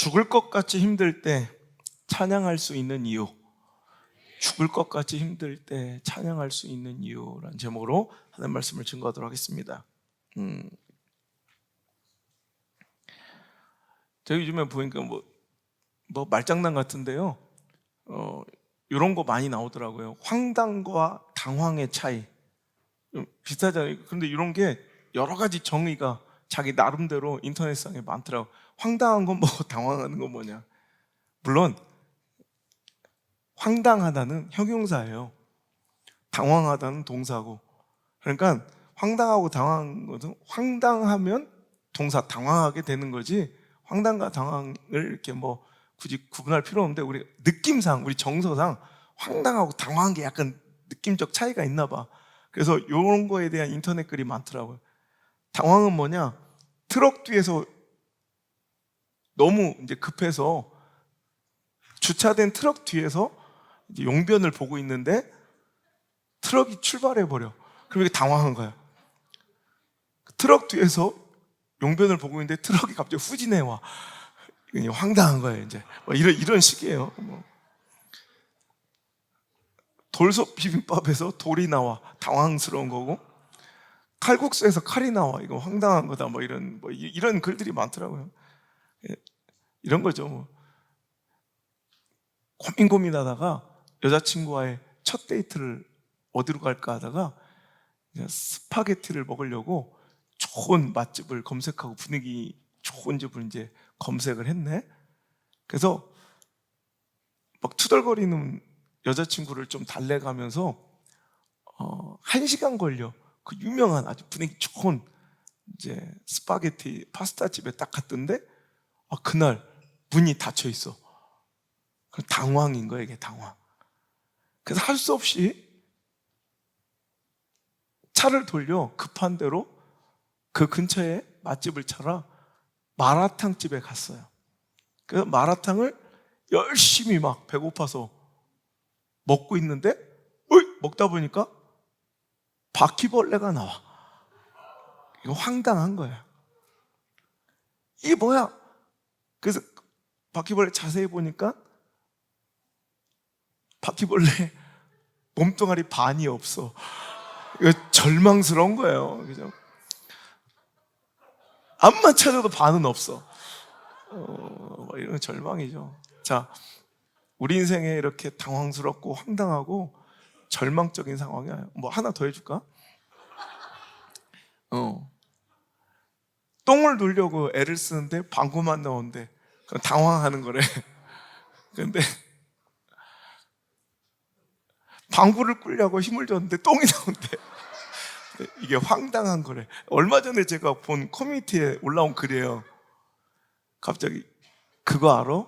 죽을 것 같이 힘들 때 찬양할 수 있는 이유. 죽을 것 같이 힘들 때 찬양할 수 있는 이유라는 제목으로 하나님 말씀을 증거하도록 하겠습니다. 제가 요즘에 보니까 뭐 말장난 같은데요. 이런 거 많이 나오더라고요. 황당과 당황의 차이. 좀 비슷하잖아요. 그런데 이런 게 여러 가지 정의가 자기 나름대로 인터넷상에 많더라고요. 황당한 건 뭐고 당황하는 건 뭐냐. 물론 황당하다는 형용사예요. 당황하다는 동사고. 그러니까 황당하고 당황한 것은 황당하면 동사 당황하게 되는 거지, 황당과 당황을 이렇게 굳이 구분할 필요 없는데, 우리 느낌상, 우리 정서상 황당하고 당황한 게 약간 느낌적 차이가 있나 봐. 그래서 이런 거에 대한 인터넷 글이 많더라고요. 당황은 뭐냐? 트럭 뒤에서 너무 이제 급해서 주차된 트럭 뒤에서 이제 용변을 보고 있는데 트럭이 출발해버려. 그럼 이게 당황한 거야. 트럭 뒤에서 용변을 보고 있는데 트럭이 갑자기 후진해와. 이건 황당한 거예요, 이제. 이런 식이에요. 돌솥 비빔밥에서 돌이 나와. 당황스러운 거고, 칼국수에서 칼이 나와. 이거 황당한 거다. 이런 글들이 많더라고요. 이런 거죠. 고민하다가 여자친구와의 첫 데이트를 어디로 갈까 하다가 스파게티를 먹으려고 좋은 맛집을 검색하고 분위기 좋은 집을 이제 검색을 했네. 그래서 막 투덜거리는 여자친구를 좀 달래가면서 1시간 걸려 그 유명한 아주 분위기 좋은 이제 스파게티 파스타 집에 딱 갔던데 그날 문이 닫혀 있어. 당황인 거야, 이게 당황. 그래서 할 수 없이 차를 돌려 급한 대로 그 근처에 맛집을 찾아 마라탕 집에 갔어요. 그래서 마라탕을 열심히 막 배고파서 먹고 있는데 먹다 보니까 바퀴벌레가 나와. 이거 황당한 거야. 이게 뭐야? 그래서 바퀴벌레 자세히 보니까 바퀴벌레 몸뚱아리 반이 없어. 이거 절망스러운 거예요. 그죠? 앞만 찾아도 반은 없어. 이런 절망이죠. 자, 우리 인생에 이렇게 당황스럽고 황당하고 절망적인 상황이야. 하나 더 해줄까? 똥을 누려고 애를 쓰는데 방구만 나오는데 그럼 당황하는 거래. 근데 방구를 꾸려고 힘을 줬는데 똥이 나온대. 이게 황당한 거래. 얼마 전에 제가 본 커뮤니티에 올라온 글이에요. 갑자기 그거 알아?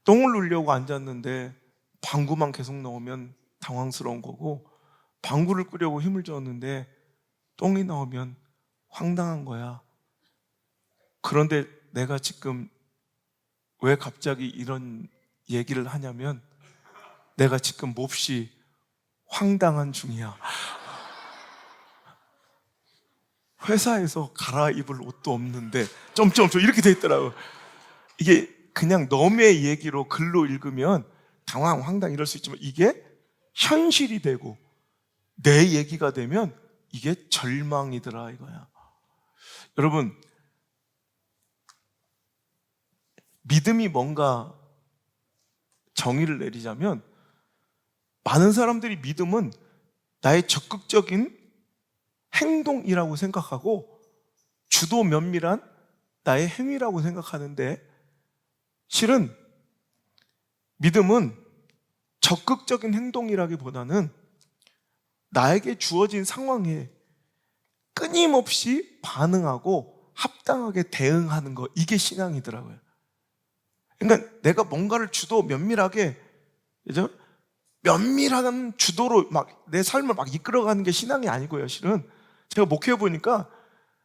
똥을 누려고 앉았는데 방구만 계속 나오면 당황스러운 거고, 방구를 꾸려고 힘을 줬는데 똥이 나오면 황당한 거야. 그런데 내가 지금 왜 갑자기 이런 얘기를 하냐면, 내가 지금 몹시 황당한 중이야. 회사에서 갈아입을 옷도 없는데 점점점 이렇게 돼 있더라고. 이게 그냥 너의 얘기로 글로 읽으면 당황, 황당 이럴 수 있지만, 이게 현실이 되고 내 얘기가 되면 이게 절망이더라 이거야. 여러분, 믿음이 뭔가 정의를 내리자면, 많은 사람들이 믿음은 나의 적극적인 행동이라고 생각하고 주도 면밀한 나의 행위라고 생각하는데, 실은 믿음은 적극적인 행동이라기보다는 나에게 주어진 상황에 끊임없이 반응하고 합당하게 대응하는 거, 이게 신앙이더라고요. 그러니까 내가 뭔가를 주도 면밀하게, 그죠? 면밀한 주도로 내 삶을 이끌어가는 게 신앙이 아니고요. 실은 제가 목회해 보니까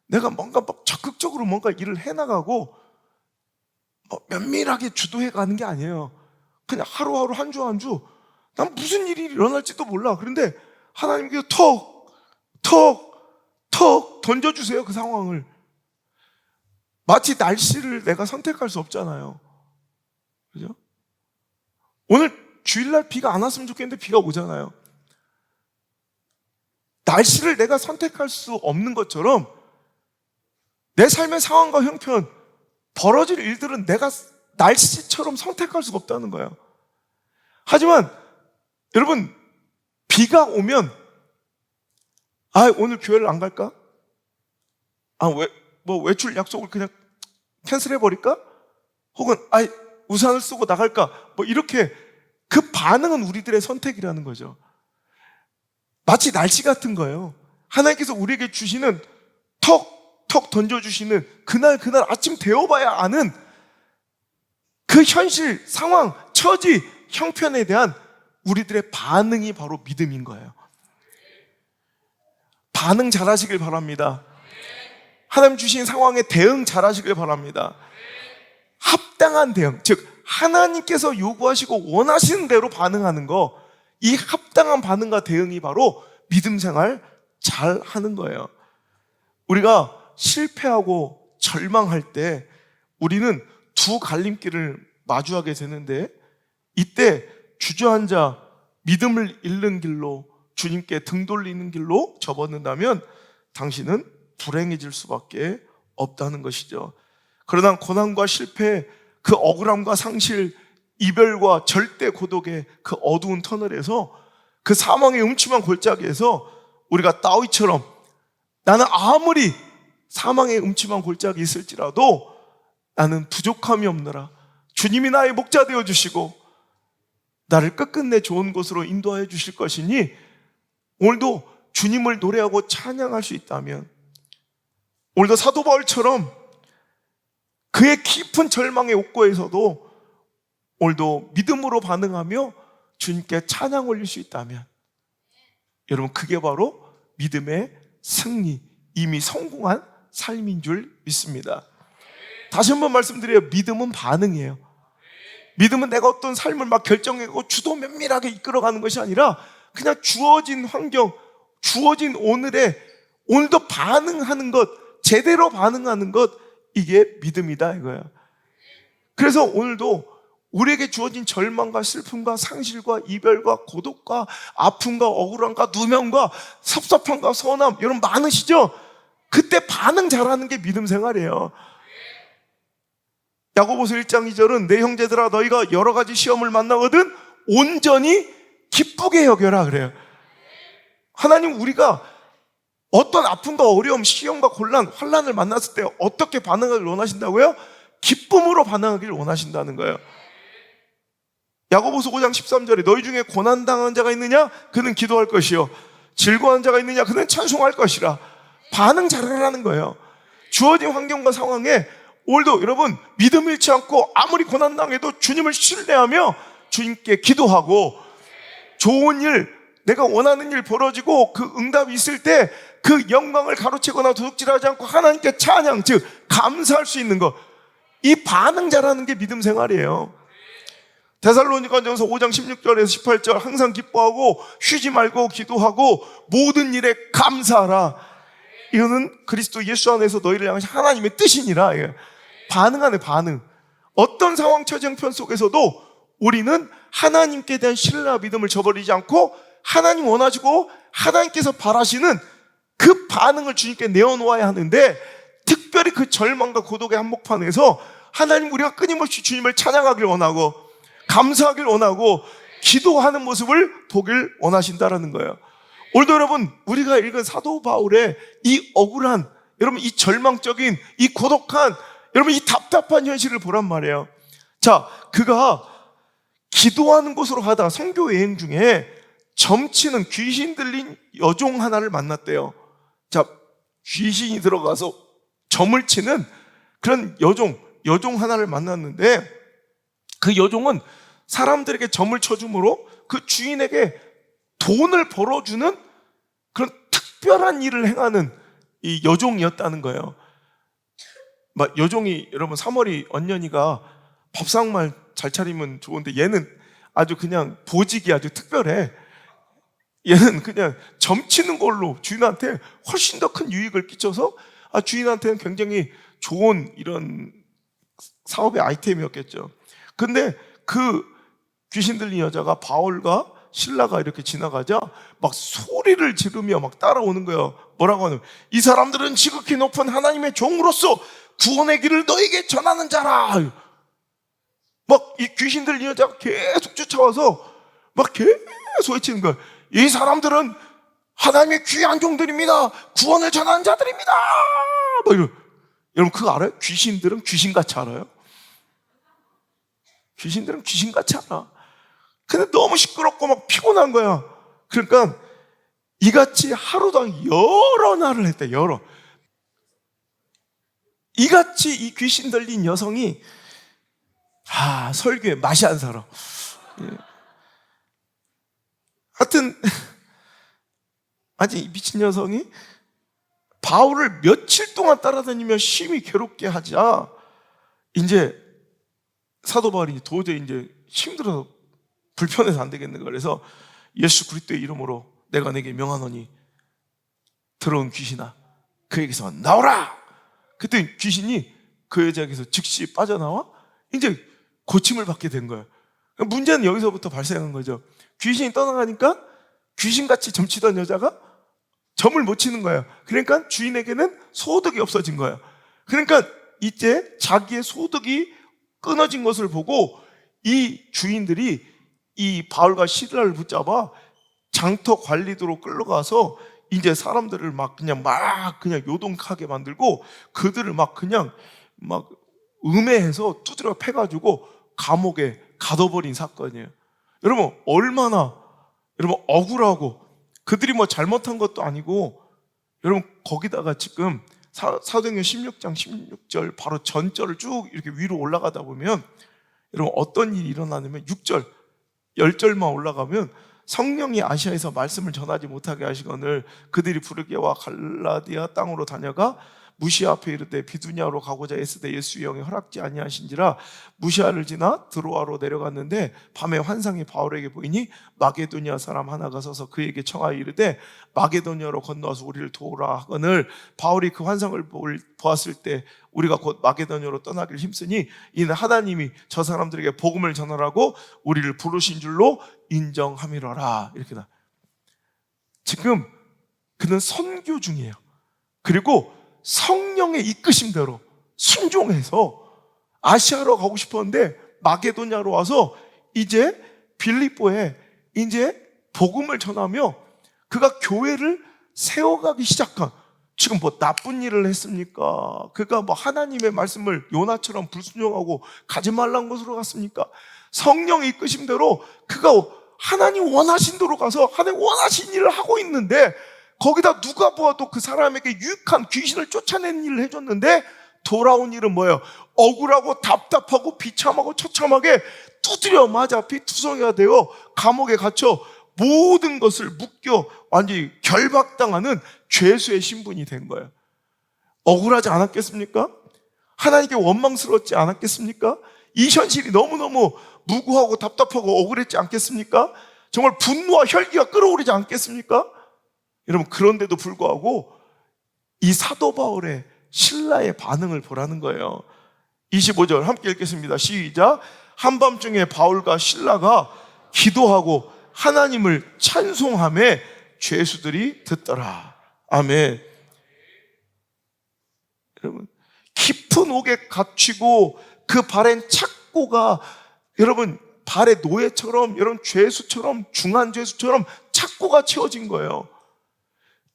내가 뭔가 적극적으로 뭔가 일을 해나가고 면밀하게 주도해 가는 게 아니에요. 그냥 하루하루 한 주 한 주 난 무슨 일이 일어날지도 몰라. 그런데 하나님께서 턱 던져주세요, 그 상황을. 마치 날씨를 내가 선택할 수 없잖아요. 그죠? 오늘 주일날 비가 안 왔으면 좋겠는데 비가 오잖아요. 날씨를 내가 선택할 수 없는 것처럼 내 삶의 상황과 형편, 벌어질 일들은 내가 날씨처럼 선택할 수가 없다는 거예요. 하지만 여러분, 비가 오면 오늘 교회를 안 갈까? 외출 약속을 그냥 캔슬해 버릴까? 혹은 우산을 쓰고 나갈까? 이렇게 그 반응은 우리들의 선택이라는 거죠. 마치 날씨 같은 거예요. 하나님께서 우리에게 주시는 턱 던져주시는 그날 아침 되어봐야 아는 그 현실, 상황, 처지, 형편에 대한 우리들의 반응이 바로 믿음인 거예요. 반응 잘하시길 바랍니다. 하나님 주신 상황에 대응 잘하시길 바랍니다. 합당한 대응, 즉 하나님께서 요구하시고 원하시는 대로 반응하는 거, 이 합당한 반응과 대응이 바로 믿음 생활 잘 하는 거예요. 우리가 실패하고 절망할 때 우리는 두 갈림길을 마주하게 되는데, 이때 주저앉아 믿음을 잃는 길로, 주님께 등 돌리는 길로 접어든다면 당신은 불행해질 수밖에 없다는 것이죠. 그러나 고난과 실패, 그 억울함과 상실, 이별과 절대 고독의 그 어두운 터널에서, 그 사망의 음침한 골짜기에서 우리가 다윗처럼 나는 아무리 사망의 음침한 골짜기 있을지라도 나는 부족함이 없노라, 주님이 나의 목자 되어 주시고 나를 끝끝내 좋은 곳으로 인도하여 주실 것이니, 오늘도 주님을 노래하고 찬양할 수 있다면, 오늘도 사도 바울처럼 그의 깊은 절망의 옥고에서도 오늘도 믿음으로 반응하며 주님께 찬양 올릴 수 있다면, 여러분, 그게 바로 믿음의 승리, 이미 성공한 삶인 줄 믿습니다. 다시 한번 말씀드려요. 믿음은 반응이에요. 믿음은 내가 어떤 삶을 막 결정하고 주도 면밀하게 이끌어가는 것이 아니라 그냥 주어진 환경, 주어진 오늘도 반응하는 것, 제대로 반응하는 것, 이게 믿음이다 이거예요. 그래서 오늘도 우리에게 주어진 절망과 슬픔과 상실과 이별과 고독과 아픔과 억울함과 누명과 섭섭함과 서운함, 여러분 많으시죠? 그때 반응 잘하는 게 믿음 생활이에요. 야고보서 1장 2절은 내 형제들아, 너희가 여러 가지 시험을 만나거든 온전히 기쁘게 여겨라 그래요. 하나님, 우리가 어떤 아픔과 어려움, 시험과 곤란, 환난을 만났을 때 어떻게 반응하길 원하신다고요? 기쁨으로 반응하길 원하신다는 거예요. 야고보서 5장 13절에 너희 중에 고난당한 자가 있느냐? 그는 기도할 것이요, 즐거워하는 자가 있느냐? 그는 찬송할 것이라. 반응 잘하라는 거예요. 주어진 환경과 상황에 오늘도 여러분 믿음 잃지 않고 아무리 고난당해도 주님을 신뢰하며 주님께 기도하고, 좋은 일, 내가 원하는 일 벌어지고 그 응답이 있을 때 그 영광을 가로채거나 도둑질하지 않고 하나님께 찬양, 즉 감사할 수 있는 것, 이 반응 잘하는 게 믿음 생활이에요. 데살로니가전서 5장 16절에서 18절, 항상 기뻐하고 쉬지 말고 기도하고 모든 일에 감사하라. 이거는 그리스도 예수 안에서 너희를 향하신 하나님의 뜻이니라. 반응하네, 반응. 어떤 상황, 처지, 형편 속에서도 우리는 하나님께 대한 신뢰와 믿음을 저버리지 않고 하나님 원하시고 하나님께서 바라시는 그 반응을 주님께 내어놓아야 하는데, 특별히 그 절망과 고독의 한복판에서 하나님, 우리가 끊임없이 주님을 찬양하길 원하고 감사하길 원하고 기도하는 모습을 보길 원하신다라는 거예요. 오늘도 여러분, 우리가 읽은 사도 바울의 이 억울한, 여러분 이 절망적인, 이 고독한, 여러분 이 답답한 현실을 보란 말이에요. 자, 그가 기도하는 곳으로 가다가 선교 여행 중에 점치는 귀신 들린 여종 하나를 만났대요. 자, 귀신이 들어가서 점을 치는 그런 여종 하나를 만났는데, 그 여종은 사람들에게 점을 쳐줌으로 그 주인에게 돈을 벌어주는 그런 특별한 일을 행하는 이 여종이었다는 거예요. 막 여종이, 여러분 사머리 언년이가 밥상만 잘 차리면 좋은데 얘는 아주 그냥 보직이 아주 특별해. 얘는 그냥 점치는 걸로 주인한테 훨씬 더 큰 유익을 끼쳐서 주인한테는 굉장히 좋은 이런 사업의 아이템이었겠죠. 근데 그 귀신 들린 여자가 바울과 신라가 이렇게 지나가자 막 소리를 지르며 막 따라오는 거예요. 뭐라고 하냐면, 이 사람들은 지극히 높은 하나님의 종으로서 구원의 길을 너에게 전하는 자라. 막 이 귀신 들린 여자가 계속 쫓아와서 막 계속 외치는 거예요. 이 사람들은 하나님의 귀한 종들입니다. 구원을 전하는 자들입니다. 막 이러. 여러분 그거 알아요? 귀신들은 귀신같이 알아요. 귀신들은 귀신같이 알아. 근데 너무 시끄럽고 막 피곤한 거야. 그러니까 이같이 하루당 여러 날을 했대. 이같이 이 귀신 들린 여성이 설교에 맛이 안 살아. 하여튼 아니 미친 여성이 바울을 며칠 동안 따라다니며 심히 괴롭게 하자 이제 사도 바울이 도저히 이제 힘들어서 불편해서 안 되겠는 거야. 그래서 예수 그리스도의 이름으로 내가 내게 명하노니 들어온 귀신아 그에게서 나오라. 그때 귀신이 그 여자에게서 즉시 빠져나와 이제 고침을 받게 된 거예요. 문제는 여기서부터 발생한 거죠. 귀신이 떠나가니까 귀신같이 점치던 여자가 점을 못 치는 거예요. 그러니까 주인에게는 소득이 없어진 거예요. 그러니까 이제 자기의 소득이 끊어진 것을 보고 이 주인들이 이 바울과 시드라를 붙잡아 장터 관리도로 끌러가서 이제 사람들을 막 그냥 요동하게 만들고 그들을 막 음해해서 두드려 패가지고 감옥에 가둬버린 사건이에요. 여러분 얼마나 억울하고 그들이 뭐 잘못한 것도 아니고 여러분 거기다가 지금 사도행전 16장 16절 바로 전절을 쭉 이렇게 위로 올라가다 보면 여러분 어떤 일이 일어나냐면 6절 10절만 올라가면 성령이 아시아에서 말씀을 전하지 못하게 하시거늘 그들이 부르게와 갈라디아 땅으로 다녀가 무시아 앞에 이르되 비두냐로 가고자 애쓰되 예수의 영이 허락지 아니하신지라 무시아를 지나 드로아로 내려갔는데 밤에 환상이 바울에게 보이니 마게도니아 사람 하나가 서서 그에게 청하여 이르되 마게도니아로 건너와서 우리를 도우라 하거늘 바울이 그 환상을 보았을 때 우리가 곧 마게도니아로 떠나길 힘쓰니 이는 하나님이 저 사람들에게 복음을 전하라고 우리를 부르신 줄로 인정함이로라. 이렇게 나. 지금 그는 선교 중이에요. 그리고 성령의 이끄심대로 순종해서 아시아로 가고 싶었는데 마게도냐로 와서 이제 빌립보에 이제 복음을 전하며 그가 교회를 세워가기 시작한, 지금 뭐 나쁜 일을 했습니까? 그가 뭐 하나님의 말씀을 요나처럼 불순종하고 가지 말란 곳으로 갔습니까? 성령의 이끄심대로 그가 하나님 원하신 대로 가서 하나님 원하신 일을 하고 있는데 거기다 누가 보아도 그 사람에게 유익한 귀신을 쫓아내는 일을 해줬는데 돌아온 일은 뭐예요? 억울하고 답답하고 비참하고 처참하게 두드려 맞아 피투성이가 되어 감옥에 갇혀 모든 것을 묶여 완전히 결박당하는 죄수의 신분이 된 거예요. 억울하지 않았겠습니까? 하나님께 원망스러웠지 않았겠습니까? 이 현실이 너무너무 무고하고 답답하고 억울했지 않겠습니까? 정말 분노와 혈기가 끓어오르지 않겠습니까? 여러분 그런데도 불구하고 이 사도 바울의 신라의 반응을 보라는 거예요. 25절 함께 읽겠습니다. 시작. 한밤중에 바울과 신라가 기도하고 하나님을 찬송하며 죄수들이 듣더라. 아멘. 여러분 깊은 옥에 갇히고 그 발엔 착고가 여러분 발의 노예처럼 여러분 죄수처럼 중한 죄수처럼 착고가 채워진 거예요.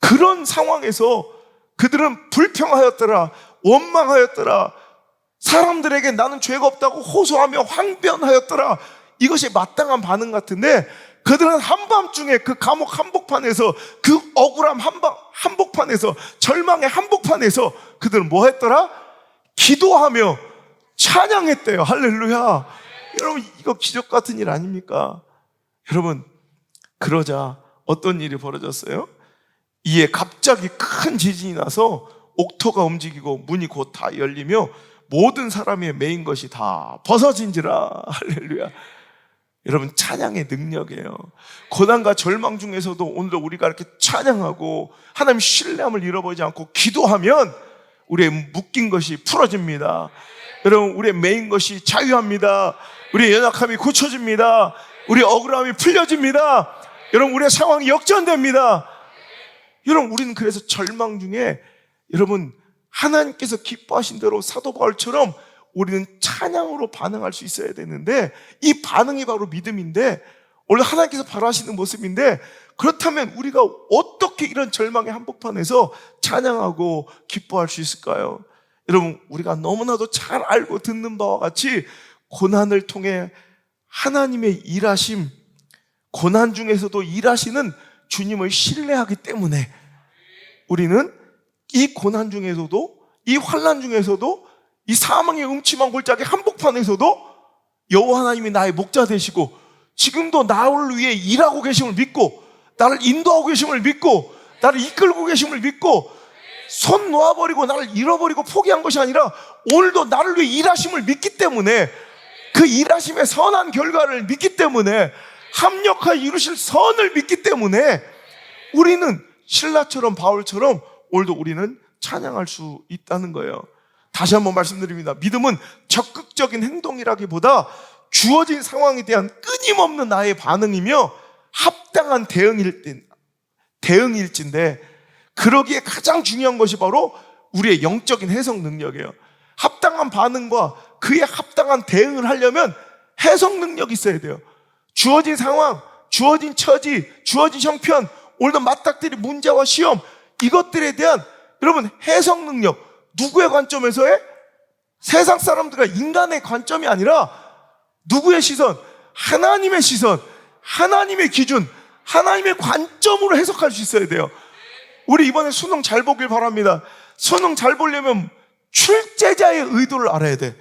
그런 상황에서 그들은 불평하였더라, 원망하였더라, 사람들에게 나는 죄가 없다고 호소하며 항변하였더라. 이것이 마땅한 반응 같은데 그들은 한밤중에 그 감옥 한복판에서 그 억울함 한복판에서 절망의 한복판에서 그들은 뭐 했더라? 기도하며 찬양했대요. 할렐루야. 여러분 이거 기적 같은 일 아닙니까? 여러분 그러자 어떤 일이 벌어졌어요? 이에 갑자기 큰 지진이 나서 옥토가 움직이고 문이 곧 다 열리며 모든 사람이 메인 것이 다 벗어진지라. 할렐루야. 여러분 찬양의 능력이에요. 고난과 절망 중에서도 오늘도 우리가 이렇게 찬양하고 하나님 신뢰함을 잃어버리지 않고 기도하면 우리의 묶인 것이 풀어집니다. 여러분, 우리의 매인 것이 자유합니다. 우리의 연약함이 고쳐집니다. 우리의 억울함이 풀려집니다. 여러분, 우리의 상황이 역전됩니다. 여러분, 우리는 그래서 절망 중에 여러분, 하나님께서 기뻐하신 대로 사도 바울처럼 우리는 찬양으로 반응할 수 있어야 되는데, 이 반응이 바로 믿음인데, 원래 하나님께서 바라시는 모습인데, 그렇다면 우리가 어떻게 이런 절망의 한복판에서 찬양하고 기뻐할 수 있을까요? 여러분, 우리가 너무나도 잘 알고 듣는 바와 같이 고난을 통해 하나님의 일하심, 고난 중에서도 일하시는 주님을 신뢰하기 때문에 우리는 이 고난 중에서도, 이 환난 중에서도, 이 사망의 음침한 골짜기 한복판에서도 여호와 하나님이 나의 목자 되시고 지금도 나를 위해 일하고 계심을 믿고, 나를 인도하고 계심을 믿고, 나를 이끌고 계심을 믿고, 손 놓아버리고 나를 잃어버리고 포기한 것이 아니라 오늘도 나를 위해 일하심을 믿기 때문에, 그 일하심의 선한 결과를 믿기 때문에, 합력하여 이루실 선을 믿기 때문에 우리는 신라처럼 바울처럼 오늘도 우리는 찬양할 수 있다는 거예요. 다시 한번 말씀드립니다. 믿음은 적극적인 행동이라기보다 주어진 상황에 대한 끊임없는 나의 반응이며 합당한 대응일진데, 그러기에 가장 중요한 것이 바로 우리의 영적인 해석 능력이에요. 합당한 반응과 그에 합당한 대응을 하려면 해석 능력이 있어야 돼요. 주어진 상황, 주어진 처지, 주어진 형편, 오늘도 맞닥뜨릴 문제와 시험, 이것들에 대한 여러분 해석 능력, 누구의 관점에서의? 세상 사람들과 인간의 관점이 아니라 누구의 시선? 하나님의 시선, 하나님의 기준, 하나님의 관점으로 해석할 수 있어야 돼요. 우리 이번에 수능 잘 보길 바랍니다. 수능 잘 보려면 출제자의 의도를 알아야 돼.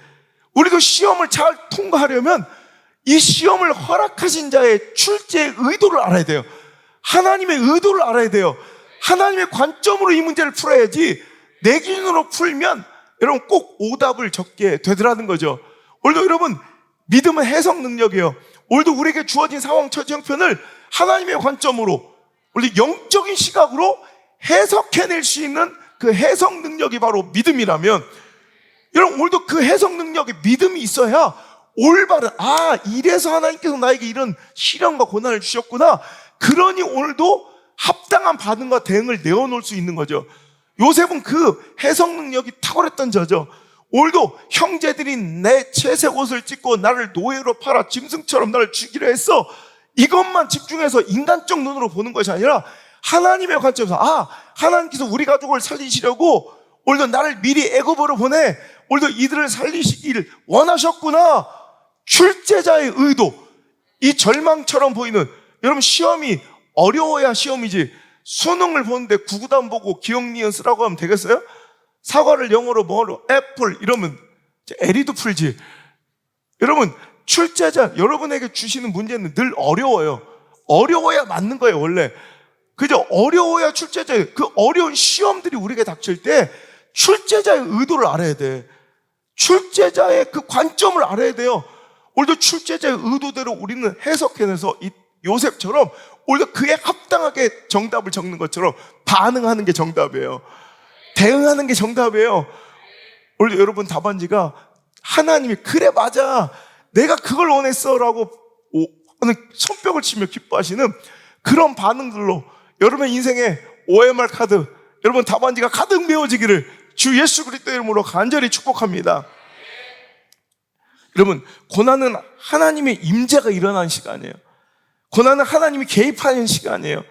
우리도 시험을 잘 통과하려면 이 시험을 허락하신 자의 출제의 의도를 알아야 돼요. 하나님의 의도를 알아야 돼요. 하나님의 관점으로 이 문제를 풀어야지 내 기준으로 풀면 여러분 꼭 오답을 적게 되더라는 거죠. 오늘도 여러분 믿음은 해석 능력이에요. 오늘도 우리에게 주어진 상황, 처지, 형편을 하나님의 관점으로, 우리 영적인 시각으로 해석해낼 수 있는 그 해석 능력이 바로 믿음이라면, 여러분 오늘도 그 해석 능력에 믿음이 있어야 올바른, 이래서 하나님께서 나에게 이런 시련과 고난을 주셨구나, 그러니 오늘도 합당한 반응과 대응을 내어놓을 수 있는 거죠. 요셉은 그 해석 능력이 탁월했던 자죠. 오늘도 형제들이 내 채색 옷을 찢고 나를 노예로 팔아 짐승처럼 나를 죽이려 했어, 이것만 집중해서 인간적 눈으로 보는 것이 아니라 하나님의 관점에서 하나님께서 우리 가족을 살리시려고 오늘도 나를 미리 애굽으로 보내 오늘도 이들을 살리시길 원하셨구나. 출제자의 의도, 이 절망처럼 보이는, 여러분 시험이 어려워야 시험이지 수능을 보는데 구구단 보고 기억 니은 쓰라고 하면 되겠어요? 사과를 영어로 뭐로 애플 이러면 에리도 풀지. 여러분 출제자 여러분에게 주시는 문제는 늘 어려워요. 어려워야 맞는 거예요 원래. 그죠? 어려워야 출제자예요. 그 어려운 시험들이 우리에게 닥칠 때 출제자의 의도를 알아야 돼. 출제자의 그 관점을 알아야 돼요. 오늘도 출제자의 의도대로 우리는 해석해내서 이 요셉처럼 오늘도 그에 합당하게 정답을 적는 것처럼 반응하는 게 정답이에요. 대응하는 게 정답이에요. 오늘도 여러분 답안지가 하나님이 그래 맞아 내가 그걸 원했어 라고 손뼉을 치며 기뻐하시는 그런 반응들로 여러분의 인생에 OMR 카드, 여러분 답안지가 가득 메워지기를 주 예수 그리스도의 이름으로 간절히 축복합니다. 여러분 고난은 하나님의 임재가 일어나는 시간이에요. 고난은 하나님이 개입하는 시간이에요.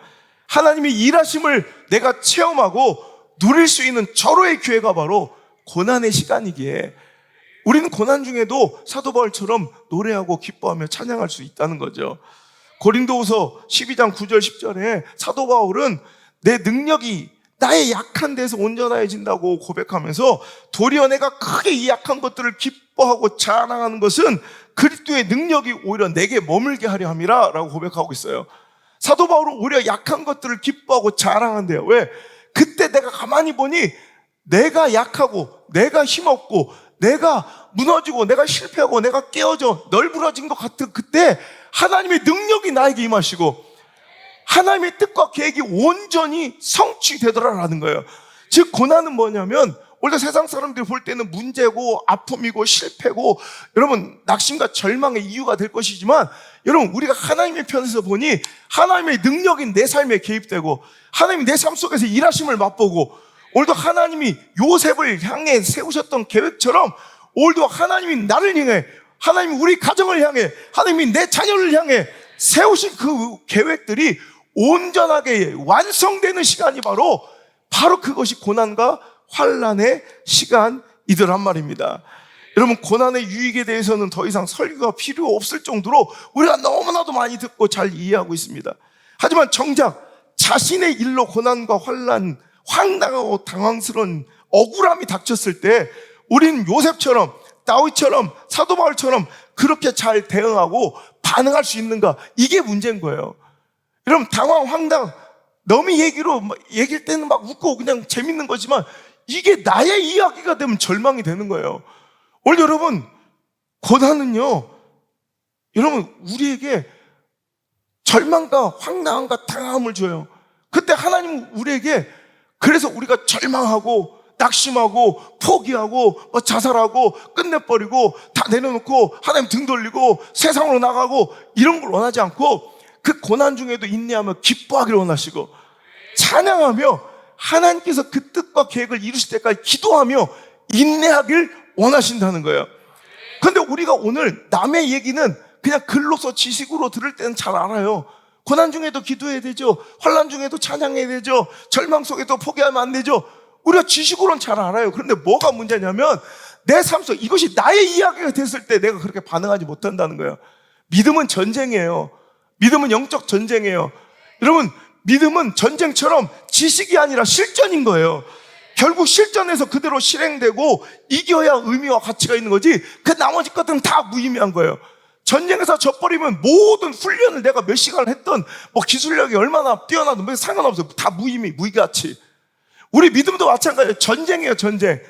하나님의 일하심을 내가 체험하고 누릴 수 있는 절호의 기회가 바로 고난의 시간이기에 우리는 고난 중에도 사도 바울처럼 노래하고 기뻐하며 찬양할 수 있다는 거죠. 고린도후서 12장 9절 10절에 사도 바울은 내 능력이 나의 약한 데서 온전해진다고 고백하면서 도리어 내가 크게 이 약한 것들을 기뻐하고 자랑하는 것은 그리스도의 능력이 오히려 내게 머물게 하려 함이라 라고 고백하고 있어요. 사도 바울은 오히려 약한 것들을 기뻐하고 자랑한대요. 왜? 그때 내가 가만히 보니 내가 약하고 내가 힘없고 내가 무너지고 내가 실패하고 내가 깨어져 널브러진 것 같은 그때 하나님의 능력이 나에게 임하시고 하나님의 뜻과 계획이 온전히 성취되더라라는 거예요. 즉 고난은 뭐냐면 오히려 세상 사람들이 볼 때는 문제고 아픔이고 실패고 여러분 낙심과 절망의 이유가 될 것이지만 여러분 우리가 하나님의 편에서 보니 하나님의 능력이 내 삶에 개입되고 하나님이 내 삶 속에서 일하심을 맛보고 오늘도 하나님이 요셉을 향해 세우셨던 계획처럼 오늘도 하나님이 나를 향해 하나님이 우리 가정을 향해 하나님이 내 자녀를 향해 세우신 그 계획들이 온전하게 완성되는 시간이 바로 그것이 고난과 환난의 시간이더란 말입니다. 여러분 고난의 유익에 대해서는 더 이상 설교가 필요 없을 정도로 우리가 너무나도 많이 듣고 잘 이해하고 있습니다. 하지만 정작 자신의 일로 고난과 환난, 황당하고 당황스러운 억울함이 닥쳤을 때 우리는 요셉처럼 다윗처럼 사도 바울처럼 그렇게 잘 대응하고 반응할 수 있는가? 이게 문제인 거예요. 여러분 당황, 황당 너무 얘기일 때는 막 웃고 그냥 재밌는 거지만 이게 나의 이야기가 되면 절망이 되는 거예요. 오늘 여러분 고난은요 여러분 우리에게 절망과 황당함과 당함을 줘요. 그때 하나님은 우리에게 그래서 우리가 절망하고 낙심하고 포기하고 자살하고 끝내버리고 다 내려놓고 하나님 등 돌리고 세상으로 나가고 이런 걸 원하지 않고 그 고난 중에도 인내하며 기뻐하기를 원하시고 찬양하며 하나님께서 그 뜻과 계획을 이루실 때까지 기도하며 인내하길 원하신다는 거예요. 그런데 우리가 오늘 남의 얘기는 그냥 글로서 지식으로 들을 때는 잘 알아요. 고난 중에도 기도해야 되죠. 환난 중에도 찬양해야 되죠. 절망 속에도 포기하면 안 되죠. 우리가 지식으로는 잘 알아요. 그런데 뭐가 문제냐면 내 삶 속 이것이 나의 이야기가 됐을 때 내가 그렇게 반응하지 못한다는 거예요. 믿음은 전쟁이에요. 믿음은 영적 전쟁이에요. 여러분 믿음은 전쟁처럼 지식이 아니라 실전인 거예요. 결국 실전에서 그대로 실행되고 이겨야 의미와 가치가 있는 거지 그 나머지 것들은 다 무의미한 거예요. 전쟁에서 져버리면 모든 훈련을 내가 몇 시간을 했던 기술력이 얼마나 뛰어나든 상관없어요. 다 무의가치. 우리 믿음도 마찬가지예요. 전쟁이에요. 전쟁.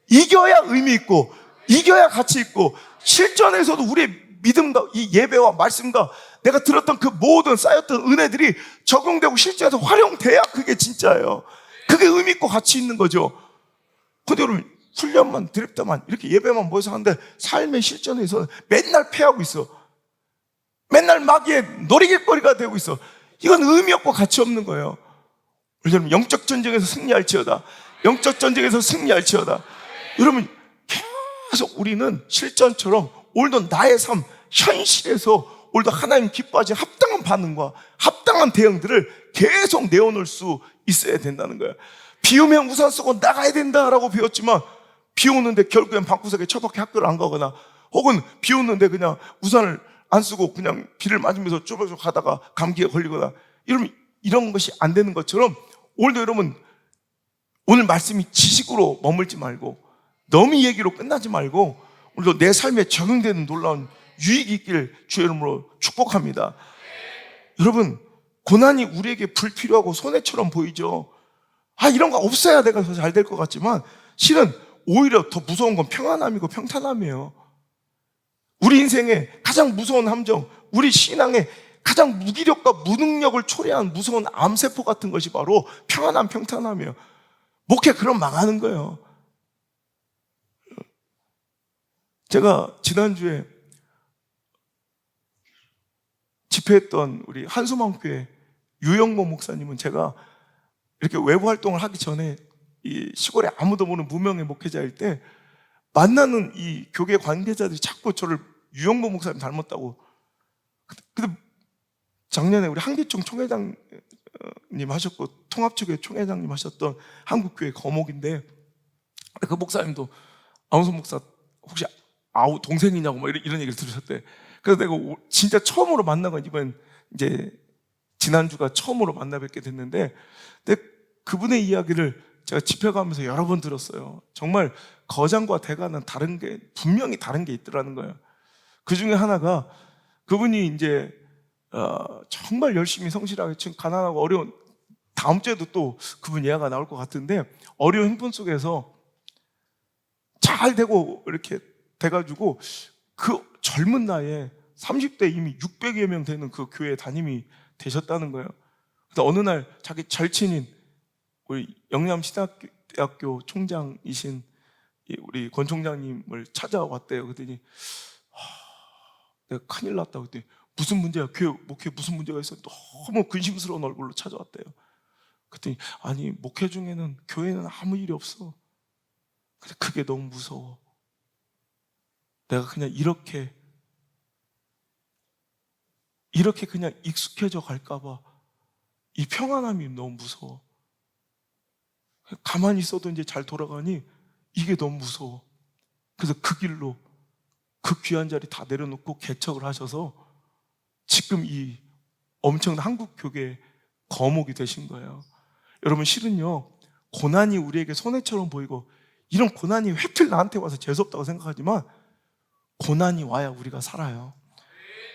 이겨야 의미 있고 이겨야 가치 있고 실전에서도 우리의 믿음과 이 예배와 말씀과 내가 들었던 그 모든 쌓였던 은혜들이 적용되고 실제에서 활용돼야 그게 진짜예요. 그게 의미 있고 가치 있는 거죠. 근데 여러분 훈련만 드립다만 이렇게 예배만 모여서 하는데 삶의 실전에서 맨날 패하고 있어. 맨날 마귀의 놀이길거리가 되고 있어. 이건 의미 없고 가치 없는 거예요. 여러분 영적 전쟁에서 승리할지어다. 영적 전쟁에서 승리할지어다. 여러분 계속 우리는 실전처럼 오늘도 나의 삶 현실에서 오늘도 하나님 기뻐하지 합당한 반응과 합당한 대응들을 계속 내어놓을 수 있어야 된다는 거예요. 비 오면 우산 쓰고 나가야 된다라고 배웠지만 비 오는데 결국엔 방구석에 처박혀 학교를 안 가거나 혹은 비 오는데 그냥 우산을 안 쓰고 그냥 비를 맞으면서 쪼박쪼박 가다가 감기에 걸리거나 이런 것이 안 되는 것처럼 오늘도 여러분 오늘 말씀이 지식으로 머물지 말고 너무 얘기로 끝나지 말고 오늘도 내 삶에 적용되는 놀라운 유익이 있길 주의 이름으로 축복합니다. 여러분 고난이 우리에게 불필요하고 손해처럼 보이죠. 이런 거 없어야 내가 더 잘 될 것 같지만 실은 오히려 더 무서운 건 평안함이고 평탄함이에요. 우리 인생의 가장 무서운 함정, 우리 신앙의 가장 무기력과 무능력을 초래한 무서운 암세포 같은 것이 바로 평안함, 평탄함이에요. 목회 그럼 망하는 거예요. 제가 지난주에 집회했던 우리 한소망교회 유영모 목사님은 제가 이렇게 외부 활동을 하기 전에 이 시골에 아무도 모르는 무명의 목회자일 때 만나는 이 교계 관계자들이 자꾸 저를 유영모 목사님 닮았다고. 근데 작년에 우리 한기총 총회장님 하셨고 통합초교 총회장님 하셨던 한국교회 거목인데 그 목사님도 아우성 목사 혹시 동생이냐고 이런 얘기를 들으셨대. 그래서 내가 진짜 처음으로 만난 건 이번 이제 지난주가 처음으로 만나 뵙게 됐는데 근데 그분의 이야기를 제가 집회 가면서 여러 번 들었어요. 정말 거장과 대가는 분명히 다른 게 있더라는 거예요. 그 중에 하나가 그분이 이제 정말 열심히 성실하게 지금 가난하고 어려운 다음 주에도 또 그분 이야기가 나올 것 같은데 어려운 형편 속에서 잘 되고 이렇게 돼가지고 그 젊은 나이에 30대 이미 600여 명 되는 그 교회 담임이 되셨다는 거예요. 그래서 어느 날 자기 절친인 우리 영남 신학대 대학교 총장이신 우리 권 총장님을 찾아왔대요. 그랬더니 내가 큰일 났다. 그랬더니 무슨 문제야? 목회 무슨 문제가 있어? 너무 근심스러운 얼굴로 찾아왔대요. 그랬더니 아니 목회 중에는 교회는 아무 일이 없어. 근데 그게 너무 무서워. 내가 그냥 이렇게 그냥 익숙해져 갈까봐 이 평안함이 너무 무서워. 가만히 있어도 이제 잘 돌아가니 이게 너무 무서워. 그래서 그 길로 그 귀한 자리 다 내려놓고 개척을 하셔서 지금 이 엄청난 한국 교계의 거목이 되신 거예요. 여러분 실은요, 고난이 우리에게 손해처럼 보이고 이런 고난이 회필 나한테 와서 재수없다고 생각하지만 고난이 와야 우리가 살아요.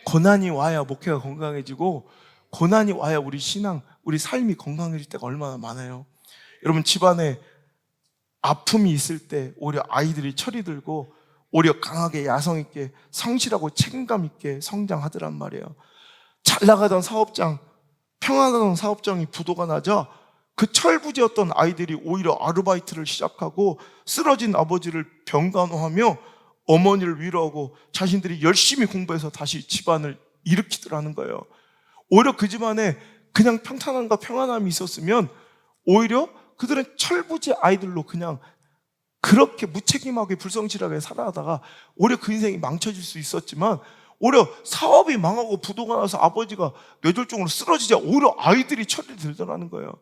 고난이 와야 목회가 건강해지고 고난이 와야 우리 신앙, 우리 삶이 건강해질 때가 얼마나 많아요. 여러분 집안에 아픔이 있을 때 오히려 아이들이 철이 들고 오히려 강하게 야성 있게 성실하고 책임감 있게 성장하더란 말이에요. 잘 나가던 사업장, 평안하던 사업장이 부도가 나자 그 철부지였던 아이들이 오히려 아르바이트를 시작하고 쓰러진 아버지를 병간호하며 어머니를 위로하고 자신들이 열심히 공부해서 다시 집안을 일으키더라는 거예요. 오히려 그 집안에 그냥 평탄함과 평안함이 있었으면 오히려 그들은 철부지 아이들로 그냥 그렇게 무책임하게 불성실하게 살아가다가 오히려 그 인생이 망쳐질 수 있었지만 오히려 사업이 망하고 부도가 나서 아버지가 뇌졸중으로 쓰러지자 오히려 아이들이 철이 들더라는 거예요.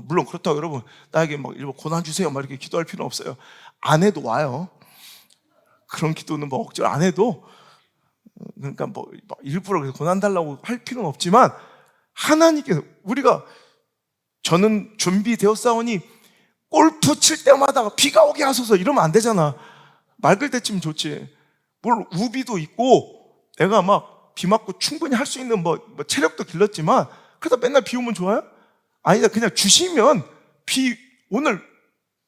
물론 그렇다고 여러분 나에게 막 일부 고난 주세요 막 이렇게 기도할 필요는 없어요. 안 해도 와요. 그런 기도는 뭐 억지로 안 해도, 그러니까 뭐 일부러 고난 달라고 할 필요는 없지만 하나님께서 저는 준비되었사오니 골프 칠 때마다 비가 오게 하소서 이러면 안 되잖아. 맑을 때 치면 좋지. 뭘 우비도 있고 내가 막 비 맞고 충분히 할 수 있는 뭐 체력도 길렀지만 그러다 맨날 비 오면 좋아요? 아니다. 그냥 주시면 오늘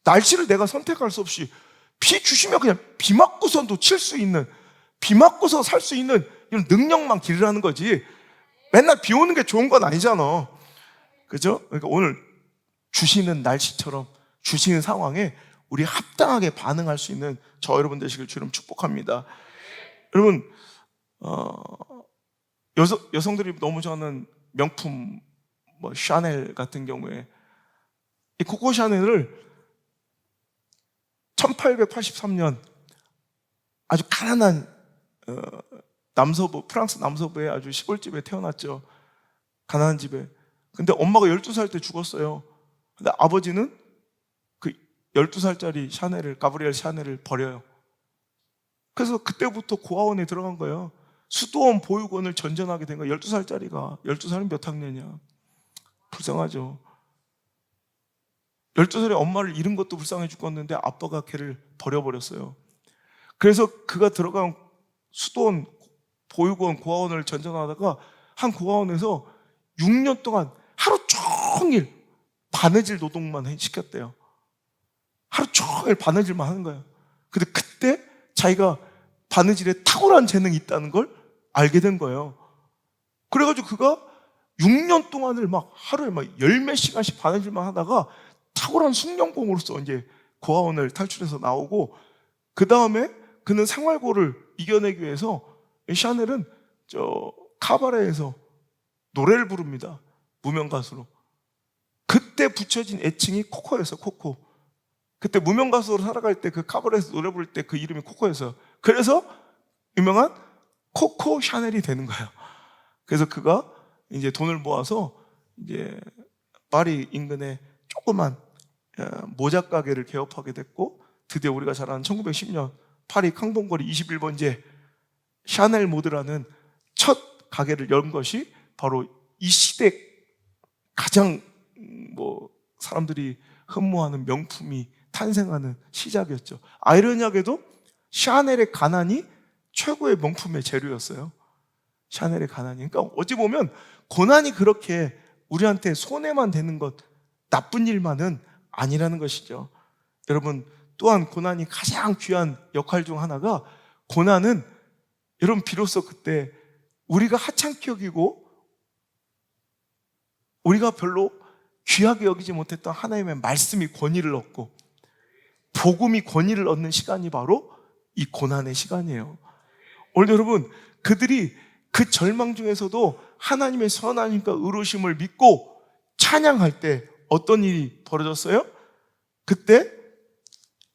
날씨를 내가 선택할 수 없이 비 주시면 그냥 비 맞고서도 칠 수 있는, 비 맞고서 살 수 있는 이런 능력만 기르라는 거지. 맨날 비 오는 게 좋은 건 아니잖아. 그죠? 그러니까 오늘 주시는 날씨처럼 주시는 상황에 우리 합당하게 반응할 수 있는 저 여러분 되시길 주님 축복합니다. 여러분 여성들이 너무 좋아하는 명품 뭐 샤넬 같은 경우에 이 코코 샤넬을 1883년 아주 가난한 남서부, 프랑스 남서부의 아주 시골집에 태어났죠. 가난한 집에. 근데 엄마가 12살 때 죽었어요. 근데 아버지는 그 12살짜리 가브리엘 샤넬을 버려요. 그래서 그때부터 고아원에 들어간 거예요. 수도원 보육원을 전전하게 된 거예요. 12살짜리가. 12살은 몇 학년이야? 불쌍하죠. 12살에 엄마를 잃은 것도 불쌍해 죽었는데 아빠가 걔를 버려버렸어요. 그래서 그가 들어간 수도원, 보육원, 고아원을 전전하다가 한 고아원에서 6년 동안 하루 종일 바느질 노동만 시켰대요. 하루 종일 바느질만 하는 거예요. 근데 그때 자기가 바느질에 탁월한 재능이 있다는 걸 알게 된 거예요. 그래가지고 그가 6년 동안을 막 하루에 막 10몇 시간씩 바느질만 하다가 탁월한 숙련공으로서 이제 고아원을 탈출해서 나오고, 그 다음에 그는 생활고를 이겨내기 위해서 샤넬은 카바레에서 노래를 부릅니다. 무명 가수로. 그때 붙여진 애칭이 코코였어요. 코코. 그때 무명 가수로 살아갈 때 그 카바레에서 노래 부를 때 그 이름이 코코였어요. 그래서 유명한 코코 샤넬이 되는 거예요. 그래서 그가 이제 돈을 모아서 이제 파리 인근에 조그만 모자 가게를 개업하게 됐고, 드디어 우리가 잘 아는 1910년 파리 캉봉거리 21번지에 샤넬 모드라는 첫 가게를 연 것이 바로 이 시대 가장 사람들이 흠모하는 명품이 탄생하는 시작이었죠. 아이러니하게도 샤넬의 가난이 최고의 명품의 재료였어요. 샤넬의 가난이. 그러니까 어찌 보면 고난이 그렇게 우리한테 손해만 되는 것, 나쁜 일만은 아니라는 것이죠. 여러분, 또한 고난이 가장 귀한 역할 중 하나가, 고난은 여러분 비로소 그때 우리가 하찮게 여기고 우리가 별로 귀하게 여기지 못했던 하나님의 말씀이 권위를 얻고, 복음이 권위를 얻는 시간이 바로 이 고난의 시간이에요. 오늘 여러분, 그들이 그 절망 중에서도 하나님의 선하심과 의로우심을 믿고 찬양할 때 어떤 일이 벌어졌어요? 그때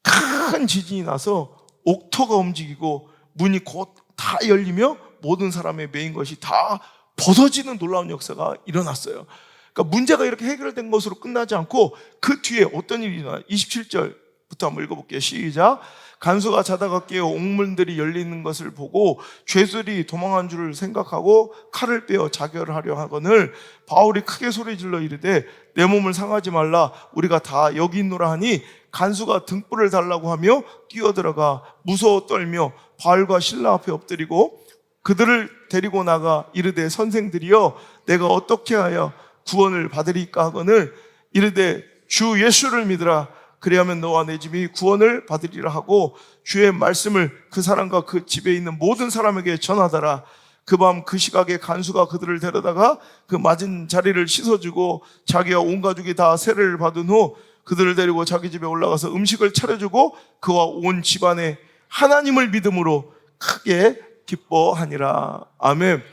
큰 지진이 나서 옥토가 움직이고 문이 곧 다 열리며 모든 사람의 메인 것이 다 벗어지는 놀라운 역사가 일어났어요. 그러니까 문제가 이렇게 해결된 것으로 끝나지 않고 그 뒤에 어떤 일이 일어나요? 27절부터 한번 읽어볼게요. 시작. 간수가 자다가 깨어 옥문들이 열리는 것을 보고 죄수들이 도망한 줄을 생각하고 칼을 빼어 자결하려 하거늘 바울이 크게 소리질러 이르되 내 몸을 상하지 말라, 우리가 다 여기 있노라 하니 간수가 등불을 달라고 하며 뛰어들어가 무서워 떨며 바울과 실라 앞에 엎드리고 그들을 데리고 나가 이르되 선생들이여 내가 어떻게 하여 구원을 받으리까 하거늘 이르되 주 예수를 믿으라, 그리하면 너와 내 집이 구원을 받으리라 하고 주의 말씀을 그 사람과 그 집에 있는 모든 사람에게 전하더라. 그 밤 그 시각에 간수가 그들을 데려다가 그 맞은 자리를 씻어주고 자기와 온 가족이 다 세례를 받은 후 그들을 데리고 자기 집에 올라가서 음식을 차려주고 그와 온 집안에 하나님을 믿음으로 크게 기뻐하니라. 아멘.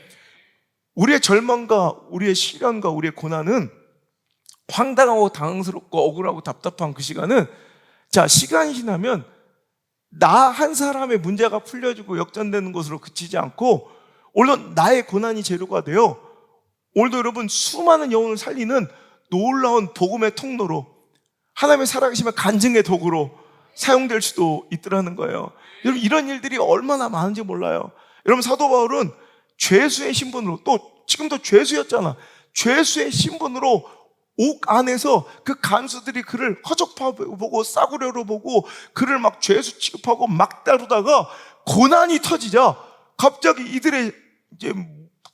우리의 절망과 우리의 시련과 우리의 고난은 황당하고 당황스럽고 억울하고 답답한 그 시간은, 자, 시간이 지나면 나 한 사람의 문제가 풀려지고 역전되는 것으로 그치지 않고 물론 나의 고난이 재료가 되어 오늘도 여러분 수많은 영혼을 살리는 놀라운 복음의 통로로, 하나님의 살아계심의 간증의 도구로 사용될 수도 있더라는 거예요. 여러분, 이런 일들이 얼마나 많은지 몰라요. 여러분, 사도 바울은 죄수의 신분으로, 또 지금도 죄수였잖아. 죄수의 신분으로 옥 안에서 그 간수들이 그를 허접하고 싸구려로 보고 그를 막 죄수 취급하고 막 다루다가 고난이 터지자 갑자기 이들의 이제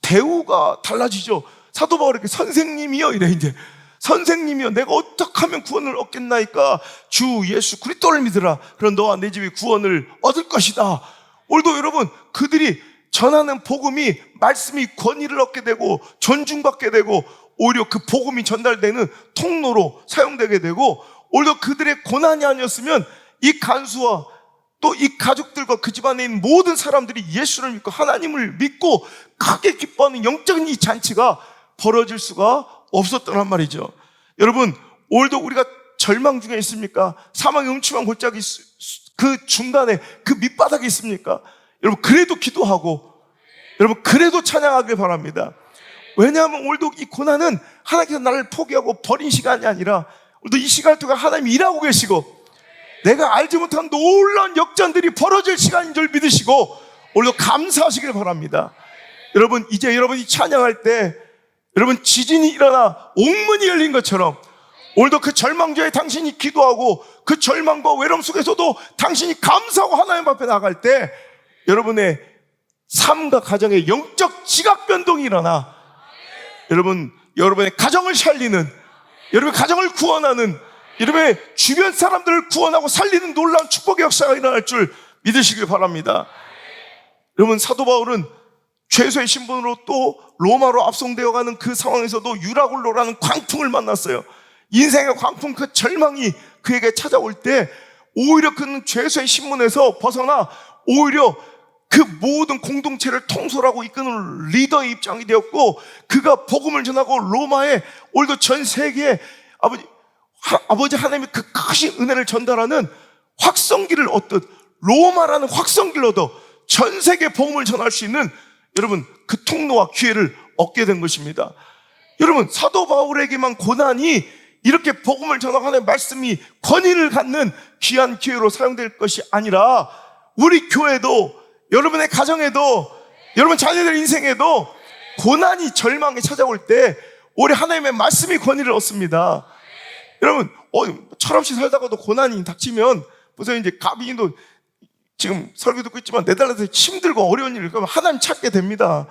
대우가 달라지죠. 사도 바울에게 선생님이여 이래. 이제 선생님이여 내가 어떻게 하면 구원을 얻겠나이까? 주 예수 그리스도를 믿으라. 그럼 너와 내 집이 구원을 얻을 것이다. 오늘도 여러분, 그들이 전하는 복음이, 말씀이 권위를 얻게 되고 존중받게 되고 오히려 그 복음이 전달되는 통로로 사용되게 되고, 오히려 그들의 고난이 아니었으면 이 간수와 또 이 가족들과 그 집안에 있는 모든 사람들이 예수를 믿고 하나님을 믿고 크게 기뻐하는 영적인 이 잔치가 벌어질 수가 없었더란 말이죠. 여러분, 오늘도 우리가 절망 중에 있습니까? 사망의 음침한 골짜기 그 중간에 그 밑바닥에 있습니까? 여러분, 그래도 기도하고 여러분 그래도 찬양하길 바랍니다. 왜냐하면 오늘도 이 고난은 하나님께서 나를 포기하고 버린 시간이 아니라 오늘도 이 시간 동안 하나님이 일하고 계시고 내가 알지 못한 놀라운 역전들이 벌어질 시간인 줄 믿으시고 오늘도 감사하시길 바랍니다. 여러분, 이제 여러분이 찬양할 때 여러분 지진이 일어나 옥문이 열린 것처럼 오늘도 그 절망자에 당신이 기도하고 그 절망과 외로움 속에서도 당신이 감사하고 하나님 앞에 나갈 때 여러분의 삶과 가정에 영적 지각 변동이 일어나 여러분의 가정을 살리는, 여러분의 가정을 구원하는, 여러분의 주변 사람들을 구원하고 살리는 놀라운 축복의 역사가 일어날 줄 믿으시길 바랍니다. 여러분, 사도 바울은 죄수의 신분으로 또 로마로 압송되어 가는 그 상황에서도 유라굴로라는 광풍을 만났어요. 인생의 광풍, 그 절망이 그에게 찾아올 때 오히려 그는 죄수의 신분에서 벗어나 오히려 그 모든 공동체를 통솔하고 이끄는 리더의 입장이 되었고, 그가 복음을 전하고 로마에 오늘도 전 세계에 아버지 하나님의 그 크신 은혜를 전달하는 확성기를 얻듯 로마라는 확성기를 얻어 전 세계 복음을 전할 수 있는 여러분 그 통로와 기회를 얻게 된 것입니다. 여러분, 사도 바울에게만 고난이 이렇게 복음을 전하는 말씀이 권위를 갖는 귀한 기회로 사용될 것이 아니라 우리 교회도, 여러분의 가정에도, 여러분 자녀들 인생에도 고난이, 절망이 찾아올 때 우리 하나님의 말씀이 권위를 얻습니다. 여러분, 철없이 살다가도 고난이 닥치면 보세요. 이제 가빈이도 지금 설교 듣고 있지만 네덜란드에서 힘들고 어려운 일을 그러면 하나님 찾게 됩니다.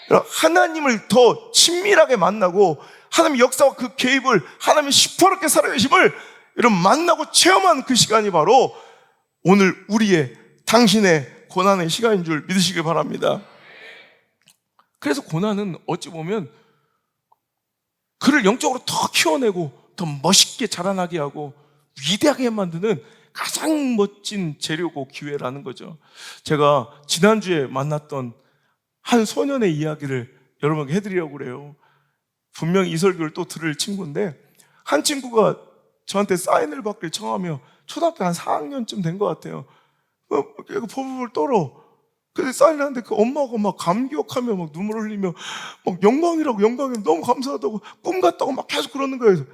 하나님을 더 친밀하게 만나고 하나님의 역사와 그 개입을, 하나님의 시퍼렇게 살아계심을 여러분 만나고 체험한 그 시간이 바로 오늘 우리의, 당신의 고난의 시간인 줄 믿으시길 바랍니다. 그래서 고난은 어찌 보면 그를 영적으로 더 키워내고 더 멋있게 자라나게 하고 위대하게 만드는 가장 멋진 재료고 기회라는 거죠. 제가 지난주에 만났던 한 소년의 이야기를 여러분에게 해드리려고 그래요. 분명히 이 설교를 또 들을 친구인데, 한 친구가 저한테 사인을 받길 청하며 초등학교 한 4학년쯤 된 것 같아요. 포부를 떨어. 근데 사인을 하는데 그 엄마가 막 감격하며 막 눈물 흘리며 막 영광이라고, 너무 감사하다고, 꿈 같다고 막 계속 그러는 거예요.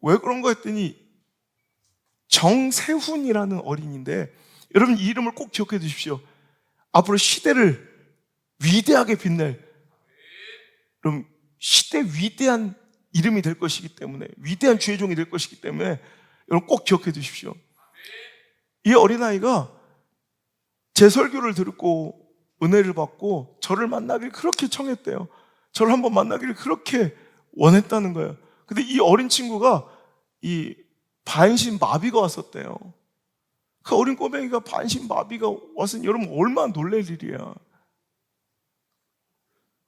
왜 그런가 했더니 정세훈이라는 어린이인데, 여러분 이 이름을 꼭 기억해 주십시오. 앞으로 시대를 위대하게 빛낼, 그럼 시대 위대한 이름이 될 것이기 때문에, 위대한 주의 종이 될 것이기 때문에 여러분 꼭 기억해 주십시오. 이 어린아이가 제 설교를 듣고 은혜를 받고 저를 만나길 그렇게 청했대요. 저를 한번 만나기를 그렇게 원했다는 거예요. 근데 이 어린 친구가 이 반신마비가 왔었대요. 그 어린 꼬맹이가 반신마비가 왔으니 여러분 얼마나 놀랄 일이야.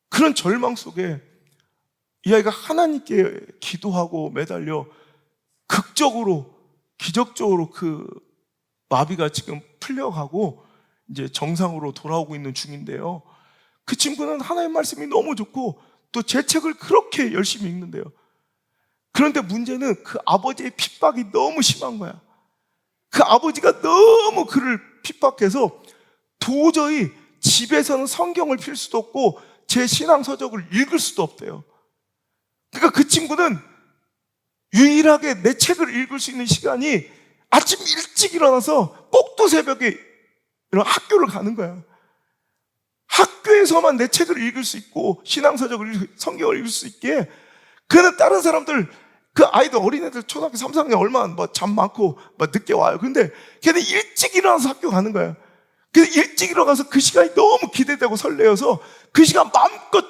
그런 절망 속에 이 아이가 하나님께 기도하고 매달려 극적으로, 기적적으로 그 마비가 지금 풀려가고 이제 정상으로 돌아오고 있는 중인데요. 그 친구는 하나님 말씀이 너무 좋고 또 제 책을 그렇게 열심히 읽는데요. 그런데 문제는 그 아버지의 핍박이 너무 심한 거야. 그 아버지가 너무 그를 핍박해서 도저히 집에서는 성경을 필 수도 없고 제 신앙 서적을 읽을 수도 없대요. 그러니까 그 친구는 유일하게 내 책을 읽을 수 있는 시간이 아침 일찍 일어나서 꼭두 새벽에 이런 학교를 가는 거야. 학교에서만 내 책을 읽을 수 있고 신앙서적을 성경을 읽을 수 있게. 그는 다른 사람들, 그 아이들, 어린애들 초등학교 3, 4학년 얼마나 잠 많고 늦게 와요. 근데 걔는 일찍 일어나서 학교 가는 거야. 근데 일찍 일어나서 그 시간이 너무 기대되고 설레어서 그 시간 마음껏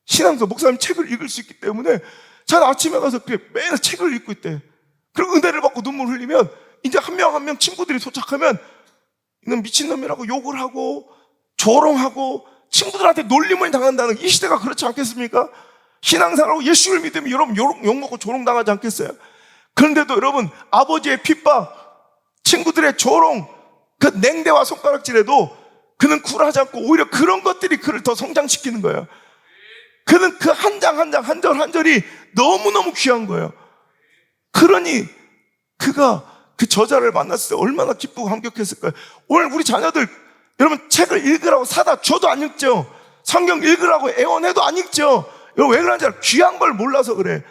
신앙서 목사님 책을 읽을 수 있기 때문에 자는 아침에 가서 매일 책을 읽고 있대. 그리고 은혜를 받고 눈물 흘리면 이제 한 명 한 명 친구들이 도착하면 이놈 미친놈이라고 욕을 하고 조롱하고 친구들한테 놀림을 당한다는, 이 시대가 그렇지 않겠습니까? 신앙생활하고 예수를 믿으면 여러분 욕먹고 조롱당하지 않겠어요? 그런데도 여러분 아버지의 핍박, 친구들의 조롱, 그 냉대와 손가락질에도 그는 굴하지 않고 오히려 그런 것들이 그를 더 성장시키는 거예요. 그는 그 한 장 한 장, 한 절 한 절이 너무너무 귀한 거예요. 그러니 그가 그 저자를 만났을 때 얼마나 기쁘고 감격했을까요? 오늘 우리 자녀들 여러분 책을 읽으라고 사다 줘도 안 읽죠. 성경 읽으라고 애원해도 안 읽죠. 여러분 왜 그런지 알아요? 귀한 걸 몰라서 그래.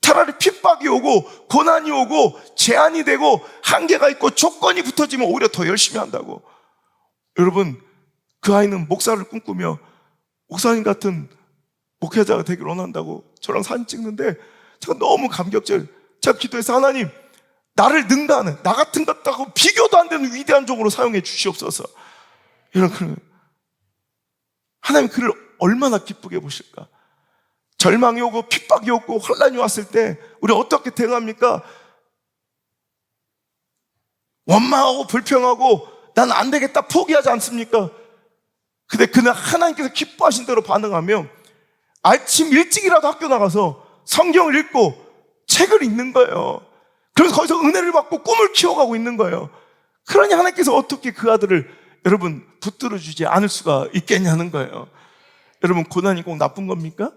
차라리 핍박이 오고 고난이 오고 제한이 되고 한계가 있고 조건이 붙어지면 오히려 더 열심히 한다고. 여러분 그 아이는 목사를 꿈꾸며 목사님 같은 목회자가 되길 원한다고 저랑 사진 찍는데 제가 너무 감격절. 제가 기도해서 하나님 나를 능가하는, 나 같은 것하고 비교도 안 되는 위대한 종으로 사용해 주시옵소서. 이런 하나님 그를 얼마나 기쁘게 보실까. 절망이 오고 핍박이 오고 혼란이 왔을 때 우리 어떻게 대응합니까? 원망하고 불평하고 난 안 되겠다 포기하지 않습니까? 근데 그날 하나님께서 기뻐하신 대로 반응하면 아침 일찍이라도 학교 나가서 성경을 읽고 책을 읽는 거예요. 그래서 거기서 은혜를 받고 꿈을 키워가고 있는 거예요. 그러니 하나님께서 어떻게 그 아들을 여러분 붙들어주지 않을 수가 있겠냐는 거예요. 여러분 고난이 꼭 나쁜 겁니까?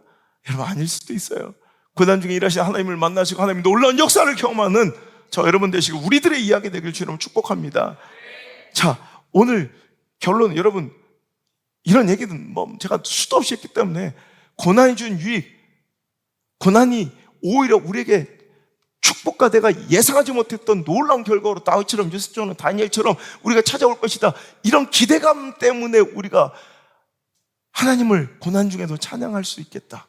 여러분 아닐 수도 있어요. 고난 중에 일하시는 하나님을 만나시고 하나님의 놀라운 역사를 경험하는 저 여러분 되시고 우리들의 이야기 되길 주님 축복합니다. 자, 오늘 결론은 여러분 이런 얘기는 제가 수도 없이 했기 때문에 고난이 준 유익, 고난이 오히려 우리에게 축복과 내가 예상하지 못했던 놀라운 결과로 다윗처럼 유스처럼 다니엘처럼 우리가 찾아올 것이다. 이런 기대감 때문에 우리가 하나님을 고난 중에도 찬양할 수 있겠다.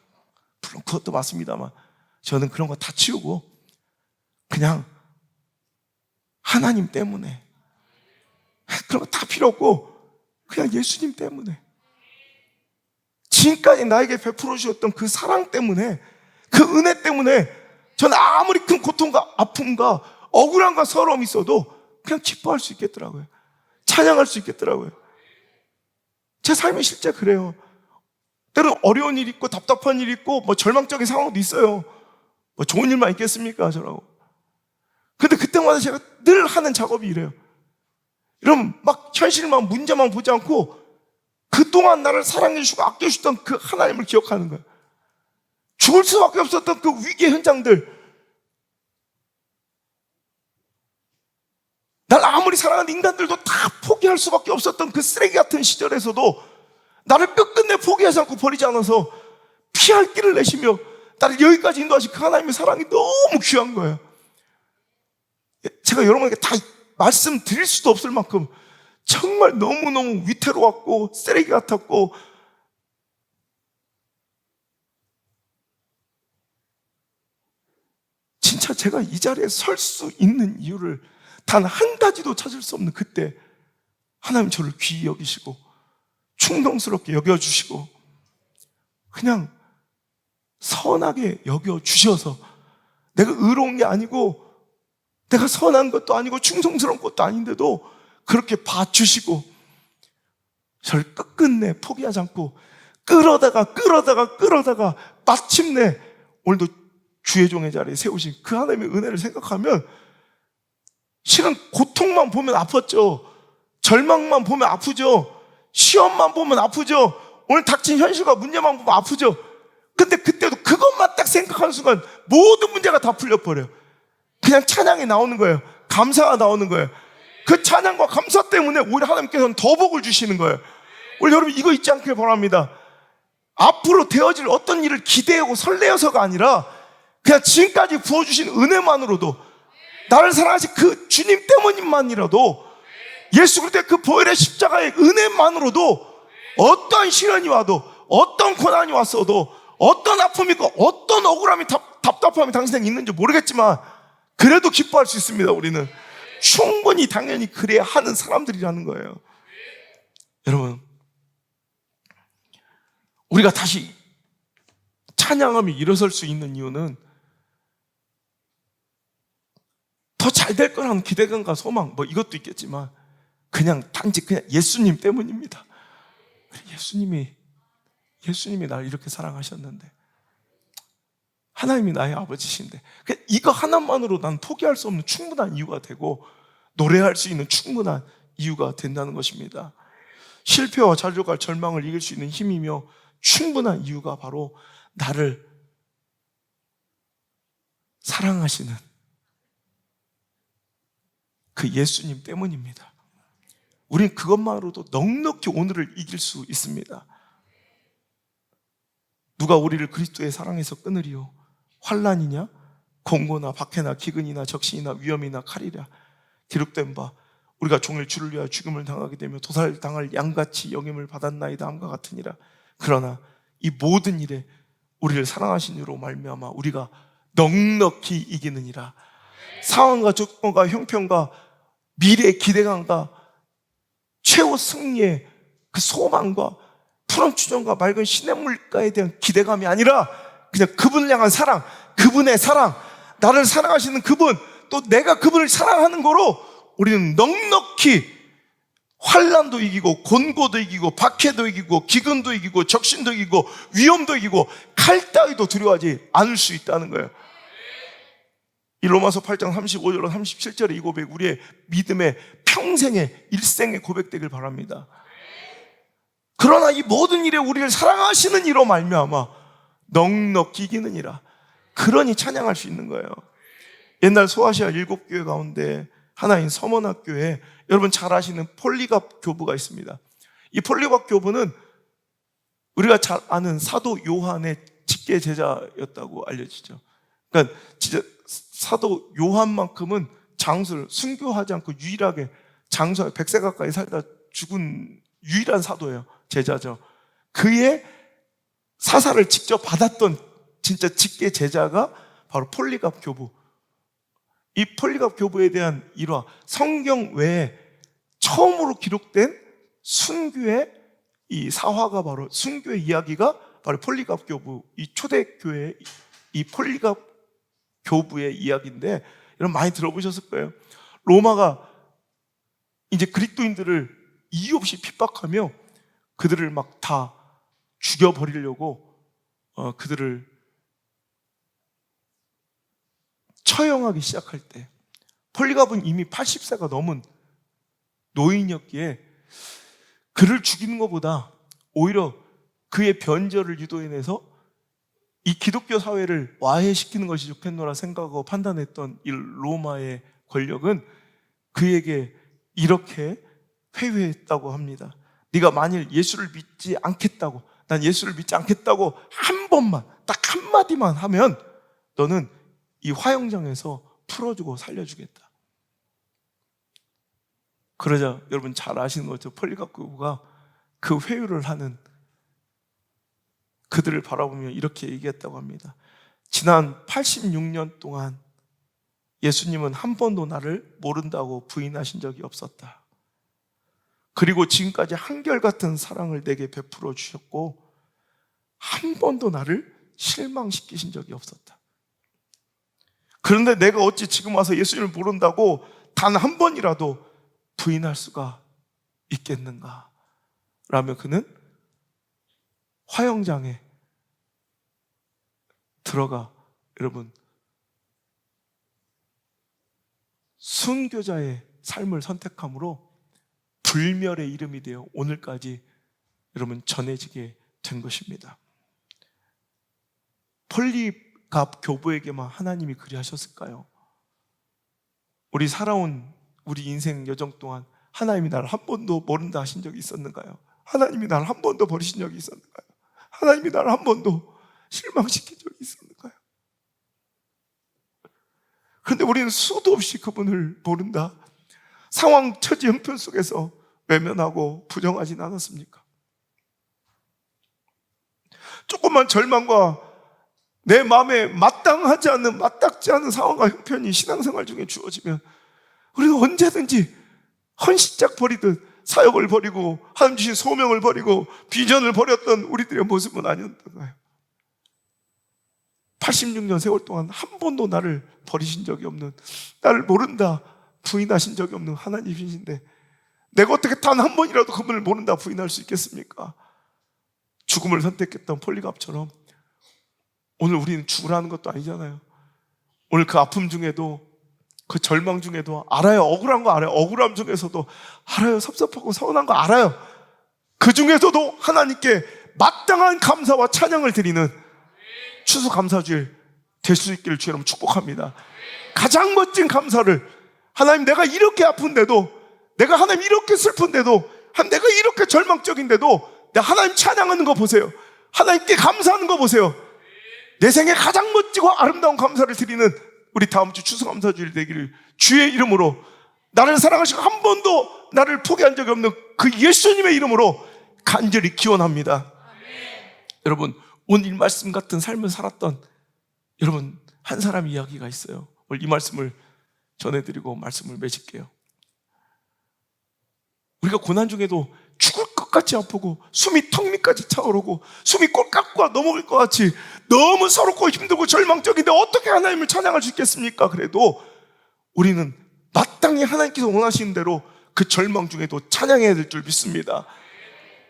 물론 그것도 맞습니다만 저는 그런 거 다 치우고 그냥 하나님 때문에 그런 거 다 필요 없고 그냥 예수님 때문에 지금까지 나에게 베풀어 주셨던 그 사랑 때문에 그 은혜 때문에 저는 아무리 큰 고통과 아픔과 억울함과 서러움이 있어도 그냥 기뻐할 수 있겠더라고요. 찬양할 수 있겠더라고요. 제 삶이 실제 그래요. 때로는 어려운 일이 있고 답답한 일이 있고 절망적인 상황도 있어요. 좋은 일만 있겠습니까 저라고. 근데 그때마다 제가 늘 하는 작업이 이래요. 여러분, 막 현실만, 문제만 보지 않고 그동안 나를 사랑해주시고 아껴주셨던 그 하나님을 기억하는 거예요. 죽을 수밖에 없었던 그 위기의 현장들, 날 아무리 사랑하는 인간들도 다 포기할 수밖에 없었던 그 쓰레기 같은 시절에서도 나를 끝끝내 포기하지 않고 버리지 않아서 피할 길을 내시며 나를 여기까지 인도하신 그 하나님의 사랑이 너무 귀한 거예요. 제가 여러분에게 다 말씀드릴 수도 없을 만큼 정말 너무너무 위태로웠고 쓰레기 같았고, 진짜 제가 이 자리에 설 수 있는 이유를 단 한 가지도 찾을 수 없는 그때 하나님 저를 귀히 여기시고 충동스럽게 여겨주시고 그냥 선하게 여겨주셔서, 내가 의로운 게 아니고 내가 선한 것도 아니고 충성스러운 것도 아닌데도 그렇게 봐주시고 저를 끝끝내 포기하지 않고 끌어다가 마침내 오늘도 주의 종의 자리에 세우신 그 하나님의 은혜를 생각하면 실은 고통만 보면 아팠죠. 절망만 보면 아프죠. 시험만 보면 아프죠. 오늘 닥친 현실과 문제만 보면 아프죠. 근데 그때도 그것만 딱 생각하는 순간 모든 문제가 다 풀려버려요. 그냥 찬양이 나오는 거예요. 감사가 나오는 거예요. 그 찬양과 감사 때문에 오히려 하나님께서는 더 복을 주시는 거예요. 우리 여러분 이거 잊지 않길 바랍니다. 앞으로 되어질 어떤 일을 기대하고 설레어서가 아니라 그냥 지금까지 부어주신 은혜만으로도, 나를 사랑하신 그 주님 때문만이라도, 예수 그리스도의 그 보혈의 십자가의 은혜만으로도 어떤 시련이 와도, 어떤 고난이 왔어도, 어떤 아픔이 있고 어떤 억울함이 답답함이 당신에게 있는지 모르겠지만 그래도 기뻐할 수 있습니다. 우리는 충분히 당연히 그래야 하는 사람들이라는 거예요. 여러분, 우리가 다시 찬양하며 일어설 수 있는 이유는 더 잘 될 거라는 기대감과 소망, 뭐 이것도 있겠지만 단지 그냥 예수님 때문입니다. 예수님이 나를 이렇게 사랑하셨는데, 하나님이 나의 아버지신데, 이거 하나만으로 난 포기할 수 없는 충분한 이유가 되고 노래할 수 있는 충분한 이유가 된다는 것입니다. 실패와 좌절과 절망을 이길 수 있는 힘이며 충분한 이유가 바로 나를 사랑하시는 그 예수님 때문입니다. 우린 그것만으로도 넉넉히 오늘을 이길 수 있습니다. 누가 우리를 그리스도의 사랑에서 끊으리요? 환난이냐? 공고나 박해나 기근이나 적신이나 위험이나 칼이랴. 기록된 바 우리가 종일 주를 위하여 죽음을 당하게 되며 도살당할 양같이 영임을 받았나이다 함과 같으니라. 그러나 이 모든 일에 우리를 사랑하신 이로 말미암아 우리가 넉넉히 이기느니라. 상황과 조건과 형편과 미래의 기대감과 최후 승리의 그 소망과 푸른 추정과 맑은 시냇물가에 대한 기대감이 아니라 그냥 그분을 향한 사랑, 그분의 사랑, 나를 사랑하시는 그분, 또 내가 그분을 사랑하는 거로 우리는 넉넉히 환난도 이기고 곤고도 이기고 박해도 이기고 기근도 이기고 적신도 이기고 위험도 이기고 칼 따위도 두려워하지 않을 수 있다는 거예요. 이 로마서 8장 35절로 37절의 이 고백, 우리의 믿음의 평생의 일생의 고백되길 바랍니다. 그러나 이 모든 일에 우리를 사랑하시는 이로 말미암아 넉넉히 이기느니라. 그러니 찬양할 수 있는 거예요. 옛날 소아시아 7교회 가운데 하나인 서머나교회에 여러분 잘 아시는 폴리갑 교부가 있습니다. 이 폴리갑 교부는 우리가 잘 아는 사도 요한의 직계 제자였다고 알려지죠. 그러니까 진짜 사도 요한만큼은 장수를 순교하지 않고 유일하게 장수 100세 가까이 살다 죽은 유일한 사도예요. 제자죠. 그의 사사를 직접 받았던 진짜 직계 제자가 바로 폴리갑 교부. 이 폴리갑 교부에 대한 일화, 성경 외에 처음으로 기록된 순교의 이 사화가 바로 순교의 이야기가 바로 폴리갑 교부, 이 초대교회 이 폴리갑 교부의 이야기인데 여러분 많이 들어보셨을 거예요. 로마가 이제 그리스도인들을 이유 없이 핍박하며 그들을 막 다 죽여버리려고 그들을 처형하기 시작할 때 폴리갑은 이미 80세가 넘은 노인이었기에 그를 죽이는 것보다 오히려 그의 변절을 유도해내서 이 기독교 사회를 와해시키는 것이 좋겠노라 생각하고 판단했던 이 로마의 권력은 그에게 이렇게 회유했다고 합니다. 네가 만일 예수를 믿지 않겠다고, 난 예수를 믿지 않겠다고 한 번만, 딱 한마디만 하면 너는 이 화형장에서 풀어주고 살려주겠다. 그러자 여러분 잘 아시는 거죠. 폴리갑 교부가 그 회유를 하는 그들을 바라보며 이렇게 얘기했다고 합니다. 지난 86년 동안 예수님은 한 번도 나를 모른다고 부인하신 적이 없었다. 그리고 지금까지 한결같은 사랑을 내게 베풀어 주셨고 한 번도 나를 실망시키신 적이 없었다. 그런데 내가 어찌 지금 와서 예수님을 모른다고 단 한 번이라도 부인할 수가 있겠는가? 라며 그는 화형장에 들어가 여러분 순교자의 삶을 선택함으로 불멸의 이름이 되어 오늘까지 여러분 전해지게 된 것입니다. 폴리갑 교부에게만 하나님이 그리 하셨을까요? 우리 살아온 우리 인생 여정 동안 하나님이 나를 한 번도 모른다 하신 적이 있었는가요? 하나님이 나를 한 번도 버리신 적이 있었는가요? 하나님이 나를 한 번도 실망시킨 적이 있었는가요? 그런데 우리는 수도 없이 그분을 모른다. 상황, 처지, 형편 속에서 외면하고 부정하진 않았습니까? 조금만 절망과 내 마음에 마땅하지 않는, 맞닥지 않은 상황과 형편이 신앙생활 중에 주어지면 우리는 언제든지 헌신짝 버리듯 사역을 버리고 하나님 주신 소명을 버리고 비전을 버렸던 우리들의 모습은 아니었던가요? 86년 세월 동안 한 번도 나를 버리신 적이 없는, 나를 모른다 부인하신 적이 없는 하나님이신데 내가 어떻게 단 한 번이라도 그분을 모른다 부인할 수 있겠습니까? 죽음을 선택했던 폴리갑처럼 오늘 우리는 죽으라는 것도 아니잖아요. 오늘 그 아픔 중에도 그 절망 중에도 알아요. 억울한 거 알아요. 억울함 중에서도 알아요. 섭섭하고 서운한 거 알아요. 그 중에서도 하나님께 마땅한 감사와 찬양을 드리는 추수감사주일 될 수 있기를 주 여러분 축복합니다. 가장 멋진 감사를, 하나님 내가 이렇게 아픈데도, 내가 하나님 이렇게 슬픈데도, 내가 이렇게 절망적인데도 내가 하나님 찬양하는 거 보세요. 하나님께 감사하는 거 보세요. 내 생에 가장 멋지고 아름다운 감사를 드리는 우리 다음 주 추수감사주일 되기를 주의 이름으로, 나를 사랑하시고 한 번도 나를 포기한 적이 없는 그 예수님의 이름으로 간절히 기원합니다. 여러분 오늘 이 말씀 같은 삶을 살았던 여러분 한 사람 이야기가 있어요. 오늘 이 말씀을 전해드리고 말씀을 맺을게요. 우리가 고난 중에도 죽을 것 같이 아프고 숨이 턱 밑까지 차오르고 숨이 꼴깍꼴 넘어갈 것 같이 너무 서럽고 힘들고 절망적인데 어떻게 하나님을 찬양할 수 있겠습니까? 그래도 우리는 마땅히 하나님께서 원하시는 대로 그 절망 중에도 찬양해야 될 줄 믿습니다.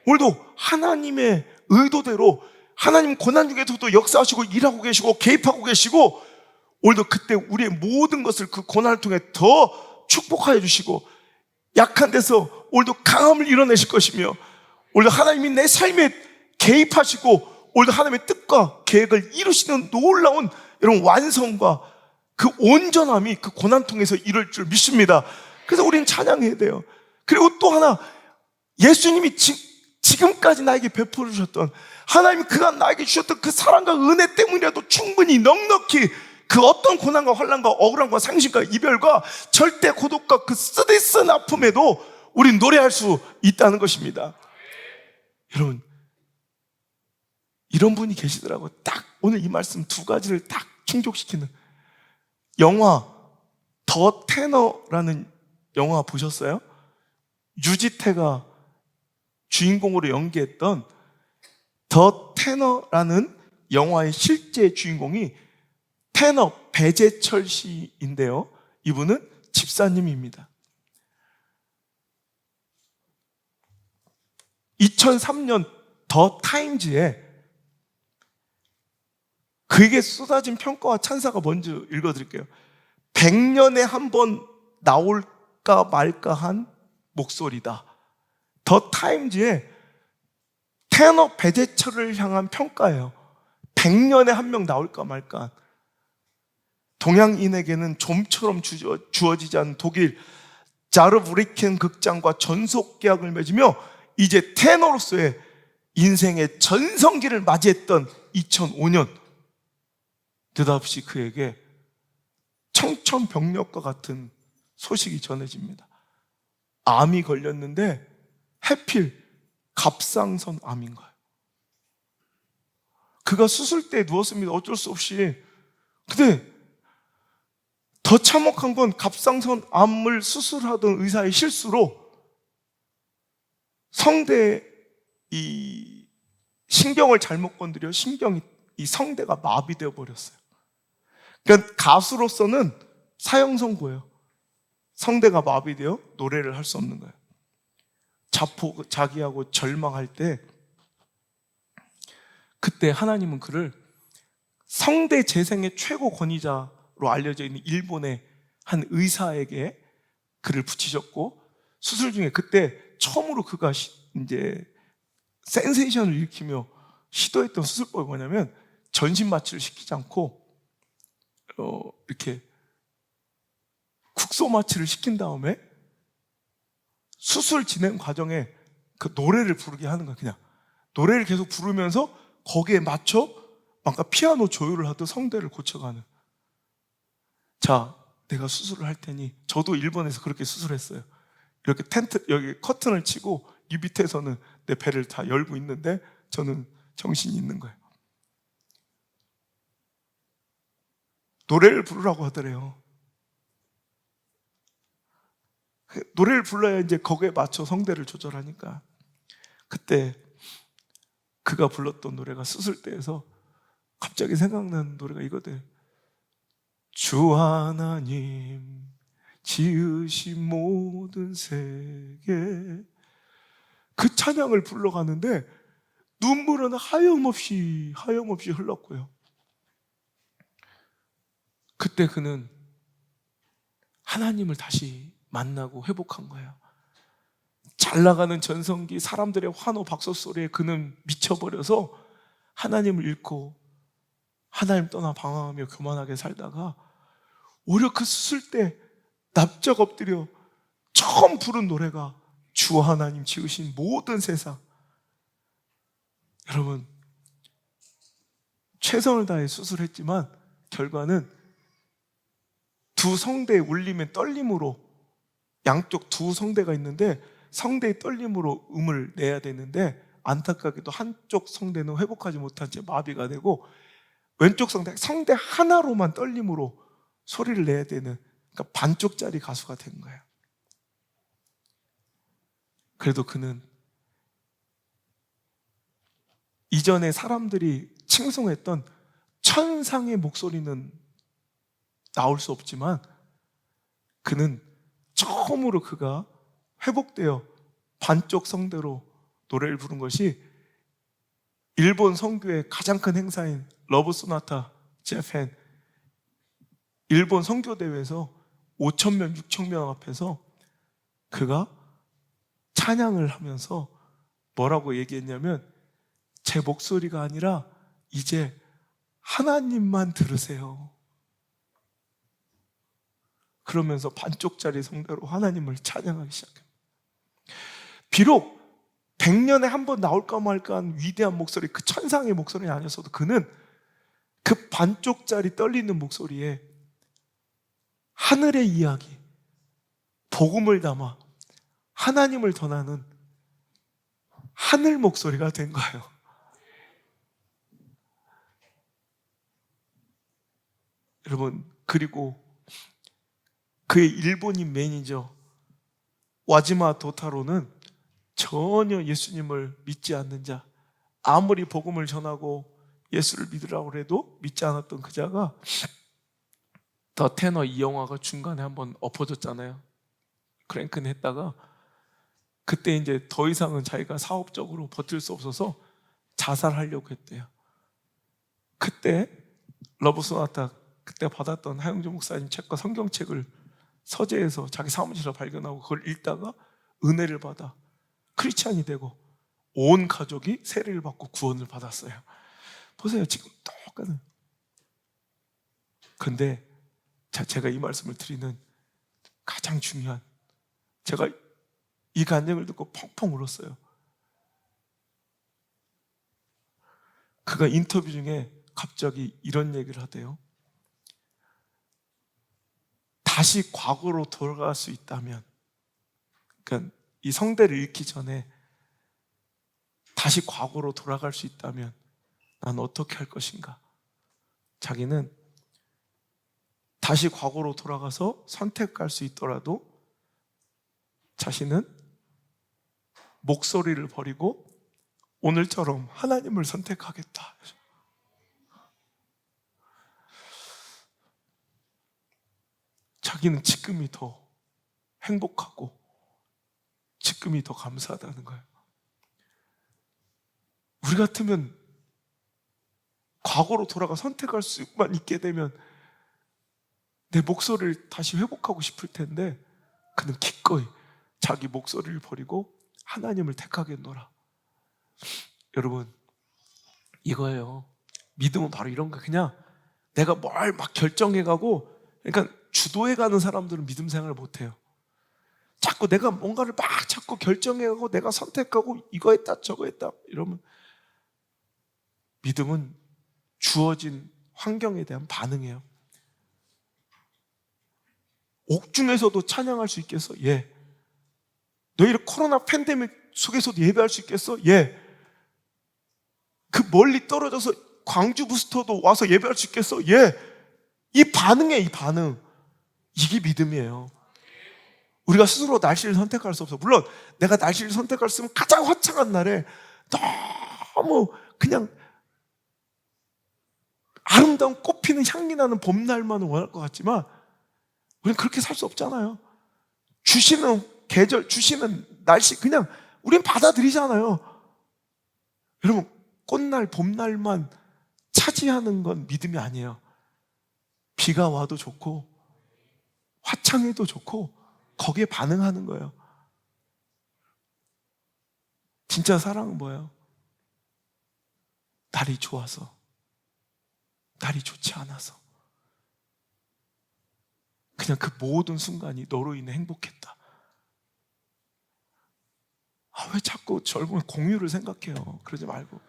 오늘도 하나님의 의도대로 하나님 고난 중에서도 역사하시고 일하고 계시고 개입하고 계시고 오늘도 그때 우리의 모든 것을 그 고난을 통해 더 축복하여 주시고 약한 데서 오늘도 강함을 이뤄내실 것이며 오늘도 하나님이 내 삶에 개입하시고 오늘도 하나님의 뜻과 계획을 이루시는 놀라운 이런 완성과 그 온전함이 그 고난 통해서 이룰 줄 믿습니다. 그래서 우리는 찬양해야 돼요. 그리고 또 하나, 예수님이 지금까지 나에게 베풀어 주셨던 하나님이 그간 나에게 주셨던 그 사랑과 은혜 때문이라도 충분히 넉넉히 그 어떤 고난과 환난과 억울함과 상심과 이별과 절대 고독과 그 쓰디쓴 아픔에도 우린 노래할 수 있다는 것입니다. 여러분 이런 분이 계시더라고요. 딱 오늘 이 말씀 두 가지를 딱 충족시키는 영화 더 테너라는 영화 보셨어요? 유지태가 주인공으로 연기했던 더 테너라는 영화의 실제 주인공이 테너 배재철 씨인데요. 이분은 집사님입니다. 2003년 더 타임즈에 그에게 쏟아진 평가와 찬사가 뭔지 읽어드릴게요. 100년에 한 번 나올까 말까한 목소리다. 더 타임즈의 테너 배제처를 향한 평가예요. 100년에 한 명 나올까 말까. 동양인에게는 좀처럼 주어지지 않은 독일 자르브리켄 극장과 전속 계약을 맺으며 이제 테너로서의 인생의 전성기를 맞이했던 2005년, 느닷없이 그에게 청천벽력과 같은 소식이 전해집니다. 암이 걸렸는데 해필 갑상선 암인 거예요. 그가 수술대에 누웠습니다. 어쩔 수 없이. 근데 더 참혹한 건 갑상선 암을 수술하던 의사의 실수로 성대에 이 신경을 잘못 건드려 이 성대가 마비되어 버렸어요. 그러니까 가수로서는 사형선고예요. 성대가 마비되어 노래를 할 수 없는 거예요. 자기하고 절망할 때, 그때 하나님은 그를 성대 재생의 최고 권위자로 알려져 있는 일본의 한 의사에게 그를 붙이셨고, 수술 중에 그때 처음으로 그가 이제 센세이션을 일으키며 시도했던 수술법이 뭐냐면, 전신 마취를 시키지 않고 이렇게 국소 마취를 시킨 다음에 수술 진행 과정에 그 노래를 부르게 하는 거야. 그냥 노래를 계속 부르면서 거기에 맞춰 아까 피아노 조율을 하듯 성대를 고쳐가는. 자, 내가 수술을 할 테니, 저도 일본에서 그렇게 수술했어요. 이렇게 여기 커튼을 치고 이 밑에서는 내 배를 다 열고 있는데 저는 정신이 있는 거예요. 노래를 부르라고 하더래요. 노래를 불러야 이제 거기에 맞춰 성대를 조절하니까. 그때 그가 불렀던 노래가 수술대에서 갑자기 생각나는 노래가 이거든. 주 하나님 지으신 모든 세계. 그 찬양을 불러가는데 눈물은 하염없이 흘렀고요. 그때 그는 하나님을 다시 만나고 회복한 거예요. 잘 나가는 전성기, 사람들의 환호 박수 소리에 그는 미쳐버려서 하나님을 잃고 하나님 떠나 방황하며 교만하게 살다가 오히려 그 수술 때 납작 엎드려 처음 부른 노래가 주 하나님 지으신 모든 세상. 여러분, 최선을 다해 수술했지만 결과는 두 성대의 울림의 떨림으로, 양쪽 두 성대가 있는데 성대의 떨림으로 음을 내야 되는데 안타깝게도 한쪽 성대는 회복하지 못한 채 마비가 되고 왼쪽 성대 하나로만 떨림으로 소리를 내야 되는, 그러니까 반쪽짜리 가수가 된 거예요. 그래도 그는 이전에 사람들이 칭송했던 천상의 목소리는 나올 수 없지만 그는 처음으로 그가 회복되어 반쪽 성대로 노래를 부른 것이 일본 선교의 가장 큰 행사인 러브 소나타 재팬 일본 선교대회에서 5,000명, 6,000명 앞에서 그가 찬양을 하면서 뭐라고 얘기했냐면, 제 목소리가 아니라 이제 하나님만 들으세요. 그러면서 반쪽짜리 성대로 하나님을 찬양하기 시작합니다. 비록 100년에 한 번 나올까 말까 한 위대한 목소리, 그 천상의 목소리는 아니었어도 그는 그 반쪽짜리 떨리는 목소리에 하늘의 이야기, 복음을 담아 하나님을 전하는 하늘 목소리가 된 거예요. 여러분, 그리고 그의 일본인 매니저 와지마 도타로는 전혀 예수님을 믿지 않는 자, 아무리 복음을 전하고 예수를 믿으라고 해도 믿지 않았던 그 자가 더 테너 이 영화가 중간에 한번 엎어졌잖아요. 크랭크는 했다가 그때 이제 더 이상은 자기가 사업적으로 버틸 수 없어서 자살하려고 했대요. 그때 러브 소나타 그때 받았던 하영주 목사님 책과 성경책을 서재에서 자기 사무실에서 발견하고 그걸 읽다가 은혜를 받아 크리스찬이 되고 온 가족이 세례를 받고 구원을 받았어요. 보세요, 지금 똑같은. 근데 제가 이 말씀을 드리는 가장 중요한, 제가 이 간증을 듣고 펑펑 울었어요. 그가 인터뷰 중에 갑자기 이런 얘기를 하대요. 다시 과거로 돌아갈 수 있다면, 그러니까 이 성대를 읽기 전에 다시 과거로 돌아갈 수 있다면 난 어떻게 할 것인가? 자기는 다시 과거로 돌아가서 선택할 수 있더라도 자신은 목소리를 버리고 오늘처럼 하나님을 선택하겠다. 자기는 지금이 더 행복하고 지금이 더 감사하다는 거예요. 우리 같으면 과거로 돌아가 선택할 수만 있게 되면 내 목소리를 다시 회복하고 싶을 텐데, 그는 기꺼이 자기 목소리를 버리고 하나님을 택하겠노라. 여러분, 이거예요. 믿음은 바로 이런 거. 그냥 내가 뭘 막 결정해가고, 그러니까 주도해가는 사람들은 믿음 생활을 못해요. 자꾸 내가 뭔가를 막 자꾸 결정해가고 내가 선택하고 이거 했다 저거 했다 이러면, 믿음은 주어진 환경에 대한 반응이에요. 옥중에서도 찬양할 수 있겠어? 예. 너희를 코로나 팬데믹 속에서도 예배할 수 있겠어? 예. 그 멀리 떨어져서 광주 부스터도 와서 예배할 수 있겠어? 예. 이 반응이에요, 이 반응. 이게 믿음이에요. 우리가 스스로 날씨를 선택할 수 없어. 물론 내가 날씨를 선택할 수 있으면 가장 화창한 날에 너무 그냥 아름다운 꽃 피는 향기 나는 봄날만을 원할 것 같지만 우리는 그렇게 살 수 없잖아요. 주시는 계절, 주시는 날씨 그냥 우린 받아들이잖아요. 여러분, 꽃날, 봄날만 차지하는 건 믿음이 아니에요. 비가 와도 좋고 화창해도 좋고 거기에 반응하는 거예요. 진짜 사랑은 뭐예요? 날이 좋아서, 날이 좋지 않아서, 그냥 그 모든 순간이 너로 인해 행복했다. 왜 자꾸 젊은 공유를 생각해요? 그러지 말고.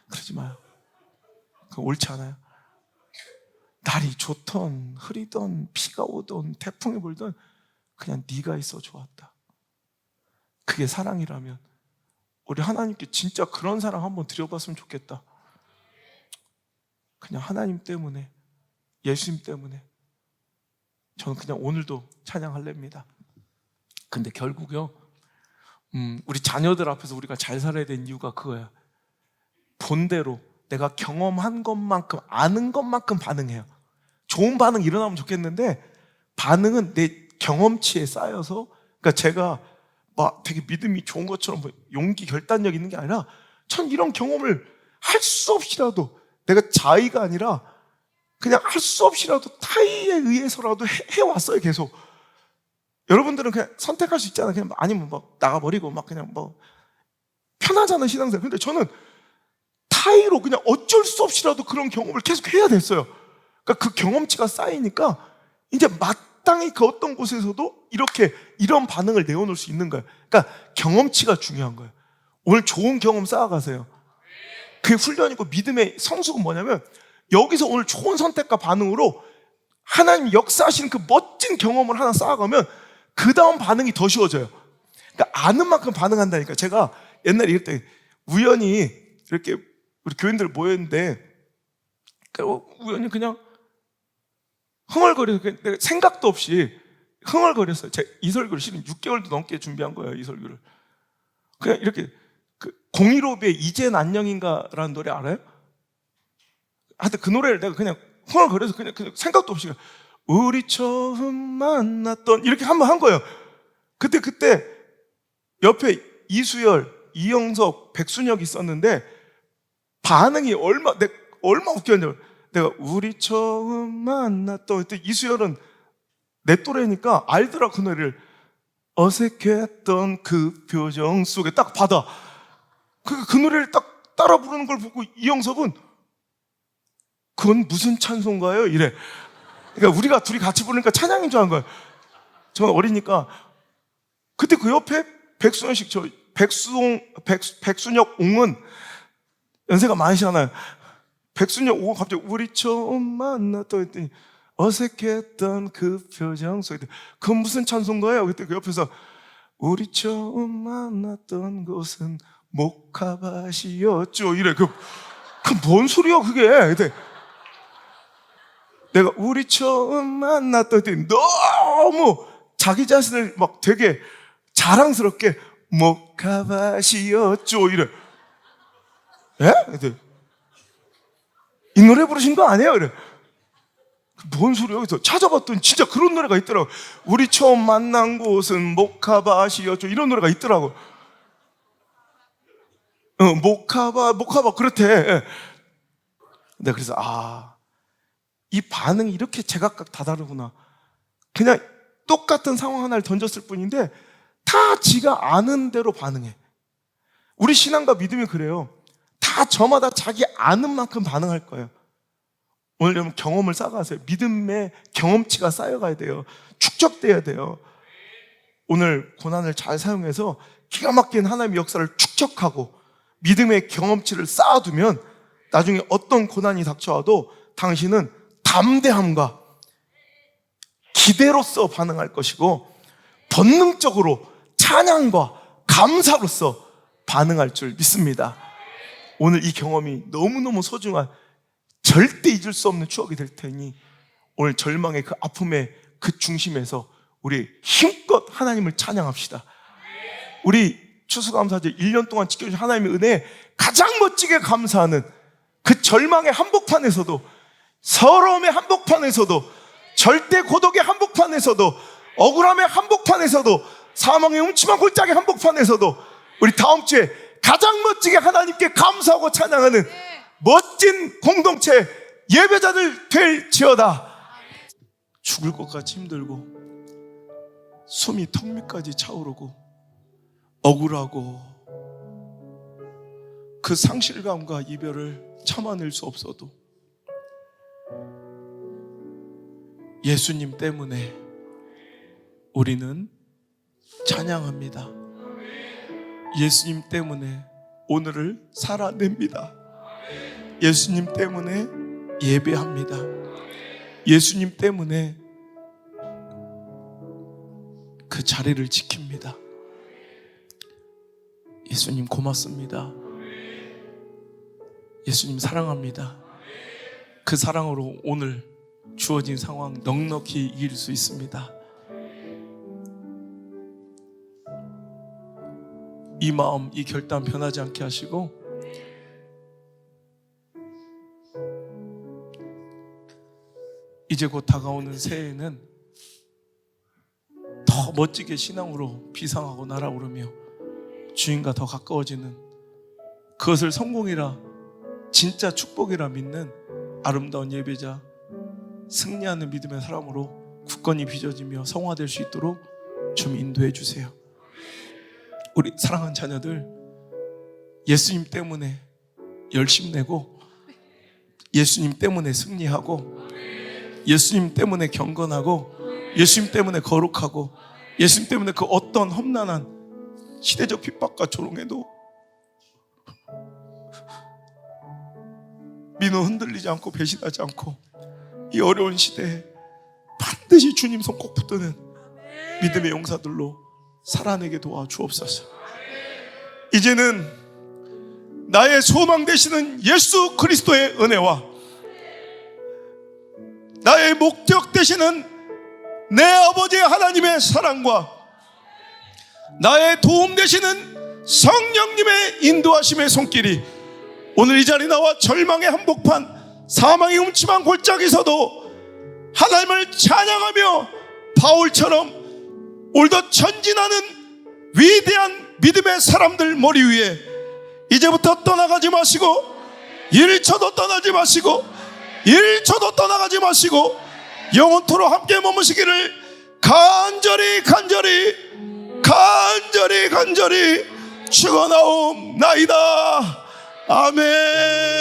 그러지 마요. 그거 옳지 않아요. 날이 좋던 흐리던 비가 오던 태풍이 불던 그냥 네가 있어 좋았다. 그게 사랑이라면 우리 하나님께 진짜 그런 사랑 한번 드려봤으면 좋겠다. 그냥 하나님 때문에, 예수님 때문에 저는 그냥 오늘도 찬양할랍니다. 근데 결국요, 우리 자녀들 앞에서 우리가 잘 살아야 되는 이유가 그거야. 본대로 내가 경험한 것만큼, 아는 것만큼 반응해요. 좋은 반응 일어나면 좋겠는데 반응은 내 경험치에 쌓여서, 그러니까 제가 막 되게 믿음이 좋은 것처럼 용기, 결단력 있는 게 아니라 전 이런 경험을 할 수 없이라도, 내가 자의가 아니라 그냥 할 수 없이라도 타의에 의해서라도 해왔어요, 계속. 여러분들은 그냥 선택할 수 있잖아요. 그냥 아니면 막 나가버리고 막 그냥 뭐 편하잖아요, 신앙생활. 근데 저는 타의로 그냥 어쩔 수 없이라도 그런 경험을 계속 해야 됐어요. 그러니까 그 경험치가 쌓이니까 이제 마땅히 그 어떤 곳에서도 이렇게 이런 반응을 내어놓을 수 있는 거예요. 그러니까 경험치가 중요한 거예요. 오늘 좋은 경험 쌓아가세요. 그게 훈련이고, 믿음의 성숙은 뭐냐면 여기서 오늘 좋은 선택과 반응으로 하나님 역사하시는 그 멋진 경험을 하나 쌓아가면 그 다음 반응이 더 쉬워져요. 그러니까 아는 만큼 반응한다니까. 제가 옛날에 이럴 때 우연히 이렇게 우리 교인들 모였는데 우연히 그냥 흥얼거려서, 내가 생각도 없이 흥얼거렸어요. 제가 이 설교를 실은 6개월도 넘게 준비한 거예요, 이 설교를. 그냥 이렇게 그 015B의 이젠 안녕인가라는 노래 알아요? 하여튼 그 노래를 내가 그냥 흥얼거려서 그냥 생각도 없이 우리 처음 만났던 이렇게 한번 한 거예요. 그때 옆에 이수열, 이영석, 백순혁이 있었는데 반응이 얼마 웃겼냐면, 내가 우리 처음 만났던, 그때 이수열은 내 또래니까 알더라 그 노래를. 어색했던 그 표정 속에 딱 받아. 그 노래를 딱 따라 부르는 걸 보고 이영섭은 그건 무슨 찬송가예요? 이래. 그러니까 우리가 둘이 같이 부르니까 찬양인 줄 아는 거야. 저는 어리니까. 그때 그 옆에 백순혁 옹은 연세가 많으시잖아요. 백순혁 옹은 갑자기 우리 처음 만났다 했더니 어색했던 그 표정 속에 그건 무슨 찬송가예요? 그때 그 옆에서 우리 처음 만났던 곳은 목화밭이었죠. 이래. 그 뭔 소리야 그게? 그때 내가 우리 처음 만났던 때 너무 자기 자신을 막 되게 자랑스럽게 목화밭이었죠. 이래. 예? 그때 이 노래 부르신 거 아니에요? 이래. 뭔 소리야? 그래서 찾아봤더니 진짜 그런 노래가 있더라고. 우리 처음 만난 곳은 목화밭이었죠. 이런 노래가 있더라고. 목화밭 그렇대. 예. 근데 그래서 이 반응이 이렇게 제각각 다 다르구나. 그냥 똑같은 상황 하나를 던졌을 뿐인데 다 지가 아는 대로 반응해. 우리 신앙과 믿음이 그래요. 다 저마다 자기 아는 만큼 반응할 거예요. 오늘 여러분 경험을 쌓아가세요. 믿음의 경험치가 쌓여가야 돼요. 축적돼야 돼요. 오늘 고난을 잘 사용해서 기가 막힌 하나님의 역사를 축적하고 믿음의 경험치를 쌓아두면 나중에 어떤 고난이 닥쳐와도 당신은 담대함과 기대로서 반응할 것이고 본능적으로 찬양과 감사로서 반응할 줄 믿습니다. 오늘 이 경험이 너무너무 소중한 절대 잊을 수 없는 추억이 될 테니 오늘 절망의 그 아픔의 그 중심에서 우리 힘껏 하나님을 찬양합시다. 우리 추수감사제 1년 동안 지켜주신 하나님의 은혜에 가장 멋지게 감사하는 그 절망의 한복판에서도 서러움의 한복판에서도 절대 고독의 한복판에서도 억울함의 한복판에서도 사망의 음침한 골짜기 한복판에서도 우리 다음 주에 가장 멋지게 하나님께 감사하고 찬양하는 멋진 공동체 예배자들 될지어다. 죽을 것 같이 힘들고 숨이 턱 밑까지 차오르고 억울하고 그 상실감과 이별을 참아낼 수 없어도 예수님 때문에 우리는 찬양합니다. 예수님 때문에 오늘을 살아냅니다. 예수님 때문에 예배합니다. 예수님 때문에 그 자리를 지킵니다. 예수님 고맙습니다. 예수님 사랑합니다. 그 사랑으로 오늘 주어진 상황 넉넉히 이길 수 있습니다. 이 마음, 이 결단 변하지 않게 하시고 이제 곧 다가오는 새해에는 더 멋지게 신앙으로 비상하고 날아오르며 주님과 더 가까워지는 그것을 성공이라 진짜 축복이라 믿는 아름다운 예배자 승리하는 믿음의 사람으로 굳건히 빚어지며 성화될 수 있도록 좀 인도해 주세요. 우리 사랑하는 자녀들 예수님 때문에 열심내고 예수님 때문에 승리하고 예수님 때문에 경건하고 예수님 때문에 거룩하고 예수님 때문에 그 어떤 험난한 시대적 핍박과 조롱에도 민호 흔들리지 않고 배신하지 않고 이 어려운 시대에 반드시 주님 손 꼭 붙드는 믿음의 용사들로 살아내게 도와주옵소서. 이제는 나의 소망 되시는 예수 그리스도의 은혜와 나의 목적 되시는 내 아버지 하나님의 사랑과 나의 도움 되시는 성령님의 인도하심의 손길이 오늘 이 자리 나와 절망의 한복판 사망의 음침한 골짜기에서도 하나님을 찬양하며 바울처럼 오늘도 전진하는 위대한 믿음의 사람들 머리 위에 이제부터 떠나가지 마시고 1초도 떠나지 마시고 1초도 떠나가지 마시고 영원토록 함께 머무시기를 간절히 간절히 간절히 간절히 죽어나옵나이다. 아멘.